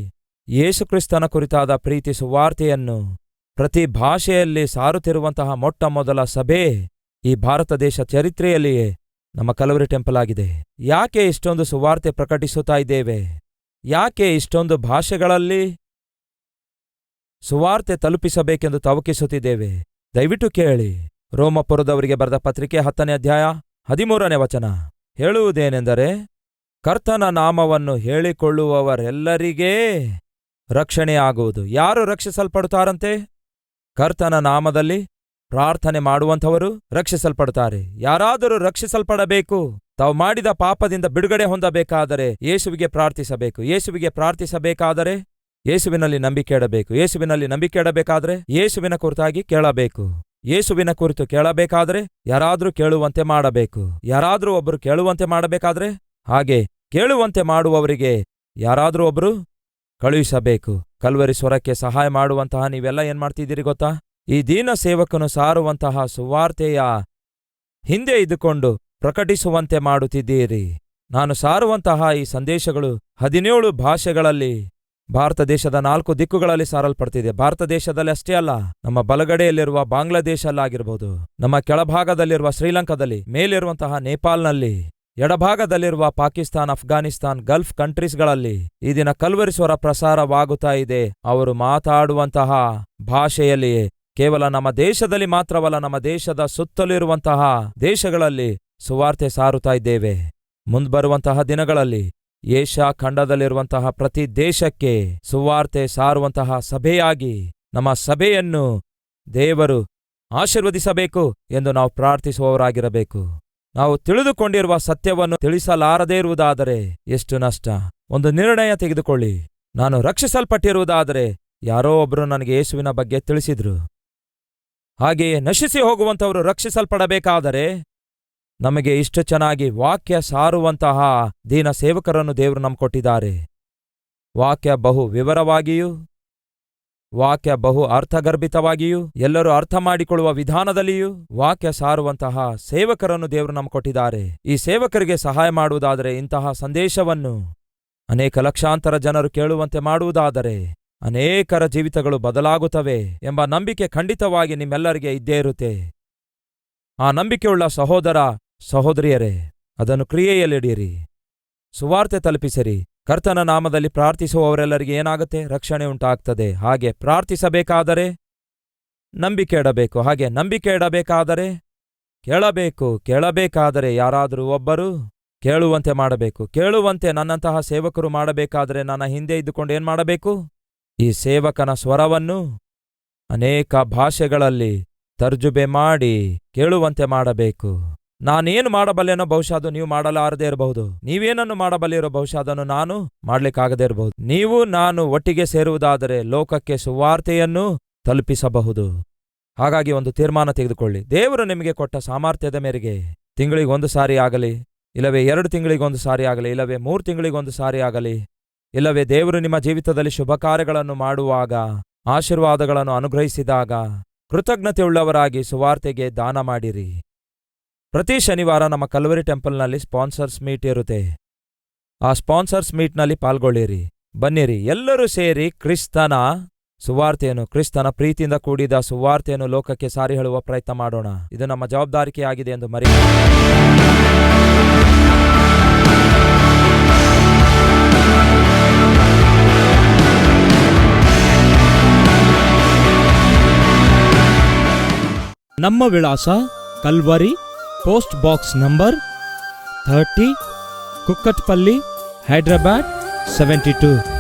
ಯೇಸುಕ್ರಿಸ್ತನ ಕುರಿತಾದ ಪ್ರೀತಿ ಸುವಾರ್ತೆಯನ್ನು ಪ್ರತಿ ಭಾಷೆಯಲ್ಲಿ ಸಾರುತ್ತಿರುವಂತಹ ಮೊಟ್ಟ ಮೊದಲ ಸಭೆ ಈ ಭಾರತ ದೇಶ ಚರಿತ್ರೆಯಲ್ಲಿಯೇ ನಮ್ಮ ಕಲ್ವರಿ ಟೆಂಪಲ್ ಆಗಿದೆ. ಯಾಕೆ ಇಷ್ಟೊಂದು ಸುವಾರ್ತೆ ಪ್ರಕಟಿಸುತ್ತಾ ಇದ್ದೇವೆ? ಯಾಕೆ ಇಷ್ಟೊಂದು ಭಾಷೆಗಳಲ್ಲಿ ಸುವಾರ್ತೆ ತಲುಪಿಸಬೇಕೆಂದು ತವಕಿಸುತ್ತಿದ್ದೇವೆ? ದಯವಿಟ್ಟು ಕೇಳಿ. ರೋಮಪುರದವರಿಗೆ ಬರೆದ ಪತ್ರಿಕೆ 10ನೇ ಅಧ್ಯಾಯ 13ನೇ ವಚನ ಹೇಳುವುದೇನೆಂದರೆ, ಕರ್ತನ ನಾಮವನ್ನು ಹೇಳಿಕೊಳ್ಳುವವರೆಲ್ಲರಿಗೇ ರಕ್ಷಣೆಯಾಗುವುದು. ಯಾರು ರಕ್ಷಿಸಲ್ಪಡುತ್ತಾರಂತೆ? ಕರ್ತನ ನಾಮದಲ್ಲಿ ಪ್ರಾರ್ಥನೆ ಮಾಡುವಂಥವರು ರಕ್ಷಿಸಲ್ಪಡುತ್ತಾರೆ. ಯಾರಾದರೂ ರಕ್ಷಿಸಲ್ಪಡಬೇಕು, ತಾವು ಮಾಡಿದ ಪಾಪದಿಂದ ಬಿಡುಗಡೆ ಹೊಂದಬೇಕಾದರೆ ಯೇಸುವಿಗೆ ಪ್ರಾರ್ಥಿಸಬೇಕು. ಯೇಸುವಿಗೆ ಪ್ರಾರ್ಥಿಸಬೇಕಾದರೆ ಯೇಸುವಿನಲ್ಲಿ ನಂಬಿಕೆ ಇಡಬೇಕು. ಯೇಸುವಿನಲ್ಲಿ ನಂಬಿಕೆ ಇಡಬೇಕಾದ್ರೆ ಯೇಸುವಿನ ಕುರಿತಾಗಿ ಕೇಳಬೇಕು. ಯೇಸುವಿನ ಕುರಿತು ಕೇಳಬೇಕಾದ್ರೆ ಯಾರಾದ್ರೂ ಕೇಳುವಂತೆ ಮಾಡಬೇಕು. ಯಾರಾದ್ರೂ ಒಬ್ಬರು ಕೇಳುವಂತೆ ಮಾಡಬೇಕಾದ್ರೆ ಹಾಗೆ ಕೇಳುವಂತೆ ಮಾಡುವವರಿಗೆ ಯಾರಾದ್ರೂ ಒಬ್ರು ಕಳುಹಿಸಬೇಕು. ಕಲ್ವರಿ ಸ್ವರಕ್ಕೆ ಸಹಾಯ ಮಾಡುವಂತಹ ನೀವೆಲ್ಲ ಏನ್ ಮಾಡ್ತಿದ್ದೀರಿ ಗೊತ್ತಾ? ಈ ದೀನ ಸೇವಕನು ಸಾರುವಂತಹ ಸುವಾರ್ತೆಯ ಹಿಂದೆ ಇದ್ದುಕೊಂಡು ಪ್ರಕಟಿಸುವಂತೆ ಮಾಡುತ್ತಿದ್ದೀರಿ. ನಾನು ಸಾರುವಂತಹ ಈ ಸಂದೇಶಗಳು 17 ಭಾಷೆಗಳಲ್ಲಿ ಭಾರತ ದೇಶದ 4 ದಿಕ್ಕುಗಳಲ್ಲಿ ಸಾರಲ್ಪಡ್ತಿದೆ. ಭಾರತ ದೇಶದಲ್ಲಿ ಅಷ್ಟೇ ಅಲ್ಲ, ನಮ್ಮ ಬಲಗಡೆಯಲ್ಲಿರುವ ಬಾಂಗ್ಲಾದೇಶಲ್ಲಾಗಿರ್ಬೋದು, ನಮ್ಮ ಕೆಳಭಾಗದಲ್ಲಿರುವ ಶ್ರೀಲಂಕಾದಲ್ಲಿ, ಮೇಲಿರುವಂತಹ ನೇಪಾಲ್ನಲ್ಲಿ, ಎಡಭಾಗದಲ್ಲಿರುವ ಪಾಕಿಸ್ತಾನ್, ಅಫ್ಘಾನಿಸ್ತಾನ್, ಗಲ್ಫ್ ಕಂಟ್ರೀಸ್ಗಳಲ್ಲಿ ಈ ದಿನ ಕಲ್ವರಿ ಸ್ವರ ಪ್ರಸಾರವಾಗುತ್ತಾ ಇದೆ. ಅವರು ಮಾತಾಡುವಂತಹ ಭಾಷೆಯಲ್ಲಿಯೇ ಕೇವಲ ನಮ್ಮ ದೇಶದಲ್ಲಿ ಮಾತ್ರವಲ್ಲ, ನಮ್ಮ ದೇಶದ ಸುತ್ತಲಿರುವಂತಹ ದೇಶಗಳಲ್ಲಿ ಸುವಾರ್ತೆ ಸಾರುತ್ತಾ ಇದ್ದೇವೆ. ಮುಂದ್ಬರುವಂತಹ ದಿನಗಳಲ್ಲಿ ಏಷ್ಯಾ ಖಂಡದಲ್ಲಿರುವಂತಹ ಪ್ರತಿ ದೇಶಕ್ಕೆ ಸುವಾರ್ತೆ ಸಾರುವಂತಹ ಸಭೆಯಾಗಿ ನಮ್ಮ ಸಭೆಯನ್ನು ದೇವರು ಆಶೀರ್ವದಿಸಬೇಕು ಎಂದು ನಾವು ಪ್ರಾರ್ಥಿಸುವವರಾಗಿರಬೇಕು. ನಾವು ತಿಳಿದುಕೊಂಡಿರುವ ಸತ್ಯವನ್ನು ತಿಳಿಸಲಾರದೇ ಇರುವುದಾದರೆ ಎಷ್ಟು ನಷ್ಟ. ಒಂದು ನಿರ್ಣಯ ತೆಗೆದುಕೊಳ್ಳಿ. ನಾನು ರಕ್ಷಿಸಲ್ಪಟ್ಟಿರುವುದಾದರೆ ಯಾರೋ ಒಬ್ಬರು ನನಗೆ ಯೇಸುವಿನ ಬಗ್ಗೆ ತಿಳಿಸಿದ್ರು. ಹಾಗೆಯೇ ನಶಿಸಿ ಹೋಗುವಂಥವರು ರಕ್ಷಿಸಲ್ಪಡಬೇಕಾದರೆ ನಮಗೆ ಇಷ್ಟು ಚೆನ್ನಾಗಿ ವಾಕ್ಯ ಸಾರುವಂತಹ ದೀನ ಸೇವಕರನ್ನು ದೇವರು ನಮ್ಗೆ ಕೊಟ್ಟಿದ್ದಾರೆ. ವಾಕ್ಯ ಬಹು ವಿವರವಾಗಿಯೂ, ವಾಕ್ಯ ಬಹು ಅರ್ಥಗರ್ಭಿತವಾಗಿಯೂ, ಎಲ್ಲರೂ ಅರ್ಥ ಮಾಡಿಕೊಳ್ಳುವ ವಿಧಾನದಲ್ಲಿಯೂ ವಾಕ್ಯ ಸಾರುವಂತಹ ಸೇವಕರನ್ನು ದೇವರು ನಮ್ಗೆ ಕೊಟ್ಟಿದ್ದಾರೆ. ಈ ಸೇವಕರಿಗೆ ಸಹಾಯ ಮಾಡುವುದಾದರೆ, ಇಂತಹ ಸಂದೇಶವನ್ನು ಅನೇಕ ಲಕ್ಷಾಂತರ ಜನರು ಕೇಳುವಂತೆ ಮಾಡುವುದಾದರೆ ಅನೇಕರ ಜೀವಿತಗಳು ಬದಲಾಗುತ್ತವೆ ಎಂಬ ನಂಬಿಕೆ ಖಂಡಿತವಾಗಿ ನಿಮ್ಮೆಲ್ಲರಿಗೆ ಇದ್ದೇ ಇರುತ್ತೆ. ಆ ನಂಬಿಕೆಯುಳ್ಳ ಸಹೋದರ ಸಹೋದರಿಯರೇ, ಅದನ್ನು ಕ್ರಿಯೆಯಲ್ಲಿಡಿರಿ, ಸುವಾರ್ತೆ ತಲುಪಿಸಿರಿ. ಕರ್ತನ ನಾಮದಲ್ಲಿ ಪ್ರಾರ್ಥಿಸುವವರೆಲ್ಲರಿಗೆ ಏನಾಗುತ್ತೆ? ರಕ್ಷಣೆ ಉಂಟಾಗ್ತದೆ. ಹಾಗೆ ಪ್ರಾರ್ಥಿಸಬೇಕಾದರೆ ನಂಬಿಕೆ ಇಡಬೇಕು. ಹಾಗೆ ನಂಬಿಕೆ ಇಡಬೇಕಾದರೆ ಕೇಳಬೇಕು. ಕೇಳಬೇಕಾದರೆ ಯಾರಾದರೂ ಒಬ್ಬರು ಕೇಳುವಂತೆ ಮಾಡಬೇಕು. ಕೇಳುವಂತೆ ನನ್ನಂತಹ ಸೇವಕರು ಮಾಡಬೇಕಾದರೆ ನನ್ನ ಹಿಂದೆ ಇದ್ದುಕೊಂಡು ಏನ್ ಮಾಡಬೇಕು? ಈ ಸೇವಕನ ಸ್ವರವನ್ನು ಅನೇಕ ಭಾಷೆಗಳಲ್ಲಿ ತರ್ಜುಮೆ ಮಾಡಿ ಕೇಳುವಂತೆ ಮಾಡಬೇಕು. ನಾನೇನು ಮಾಡಬಲ್ಲೆನೋ ಬಹುಶಃ ಅದು ನೀವು ಮಾಡಲಾರದೇ ಇರಬಹುದು. ನೀವೇನನ್ನು ಮಾಡಬಲ್ಲಿರೋ ಬಹುಶಃ ಅದನ್ನು ನಾನು ಮಾಡ್ಲಿಕ್ಕಾಗದೇ ಇರಬಹುದು. ನೀವು ನಾನು ಒಟ್ಟಿಗೆ ಸೇರುವುದಾದರೆ ಲೋಕಕ್ಕೆ ಸುವಾರ್ತೆಯನ್ನು ತಲುಪಿಸಬಹುದು. ಹಾಗಾಗಿ ಒಂದು ತೀರ್ಮಾನ ತೆಗೆದುಕೊಳ್ಳಿ. ದೇವರು ನಿಮಗೆ ಕೊಟ್ಟ ಸಾಮರ್ಥ್ಯದ ಮೇರೆಗೆ ತಿಂಗಳಿಗೆ 1 ಸಾರಿ ಆಗಲಿ, ಇಲ್ಲವೇ 2 ತಿಂಗಳಿಗೆ 1 ಸಾರಿ ಆಗಲಿ, ಇಲ್ಲವೇ 3 ತಿಂಗಳಿಗೆ 1 ಸಾರಿ ಆಗಲಿ, ಇಲ್ಲವೇ ದೇವರು ನಿಮ್ಮ ಜೀವಿತದಲ್ಲಿ ಶುಭ ಕಾರ್ಯಗಳನ್ನು ಮಾಡುವಾಗ, ಆಶೀರ್ವಾದಗಳನ್ನು ಅನುಗ್ರಹಿಸಿದಾಗ ಕೃತಜ್ಞತೆಯುಳ್ಳವರಾಗಿ ಸುವಾರ್ತೆಗೆ ದಾನ ಮಾಡಿರಿ. ಪ್ರತಿ ಶನಿವಾರ ನಮ್ಮ ಕಲ್ವರಿ ಟೆಂಪಲ್ನಲ್ಲಿ ಸ್ಪಾನ್ಸರ್ಸ್ ಮೀಟ್ ಇರುತ್ತೆ. ಆ ಸ್ಪಾನ್ಸರ್ಸ್ ಮೀಟ್ನಲ್ಲಿ ಪಾಲ್ಗೊಳ್ಳಿರಿ, ಬನ್ನಿರಿ. ಎಲ್ಲರೂ ಸೇರಿ ಕ್ರಿಸ್ತನ ಸುವಾರ್ತೆಯನ್ನು, ಕ್ರಿಸ್ತನ ಪ್ರೀತಿಯಿಂದ ಕೂಡಿದ ಸುವಾರ್ತೆಯನ್ನು ಲೋಕಕ್ಕೆ ಸಾರಿ ಹೇಳುವ ಪ್ರಯತ್ನ ಮಾಡೋಣ. ಇದು ನಮ್ಮ ಜವಾಬ್ದಾರಿಕೆಯಾಗಿದೆ ಎಂದು ಮರೆಯಬೇಡಿ. ನಮ್ಮ ವಿಳಾಸ Calvary, post box number 30, Kukatpally, Hyderabad 72.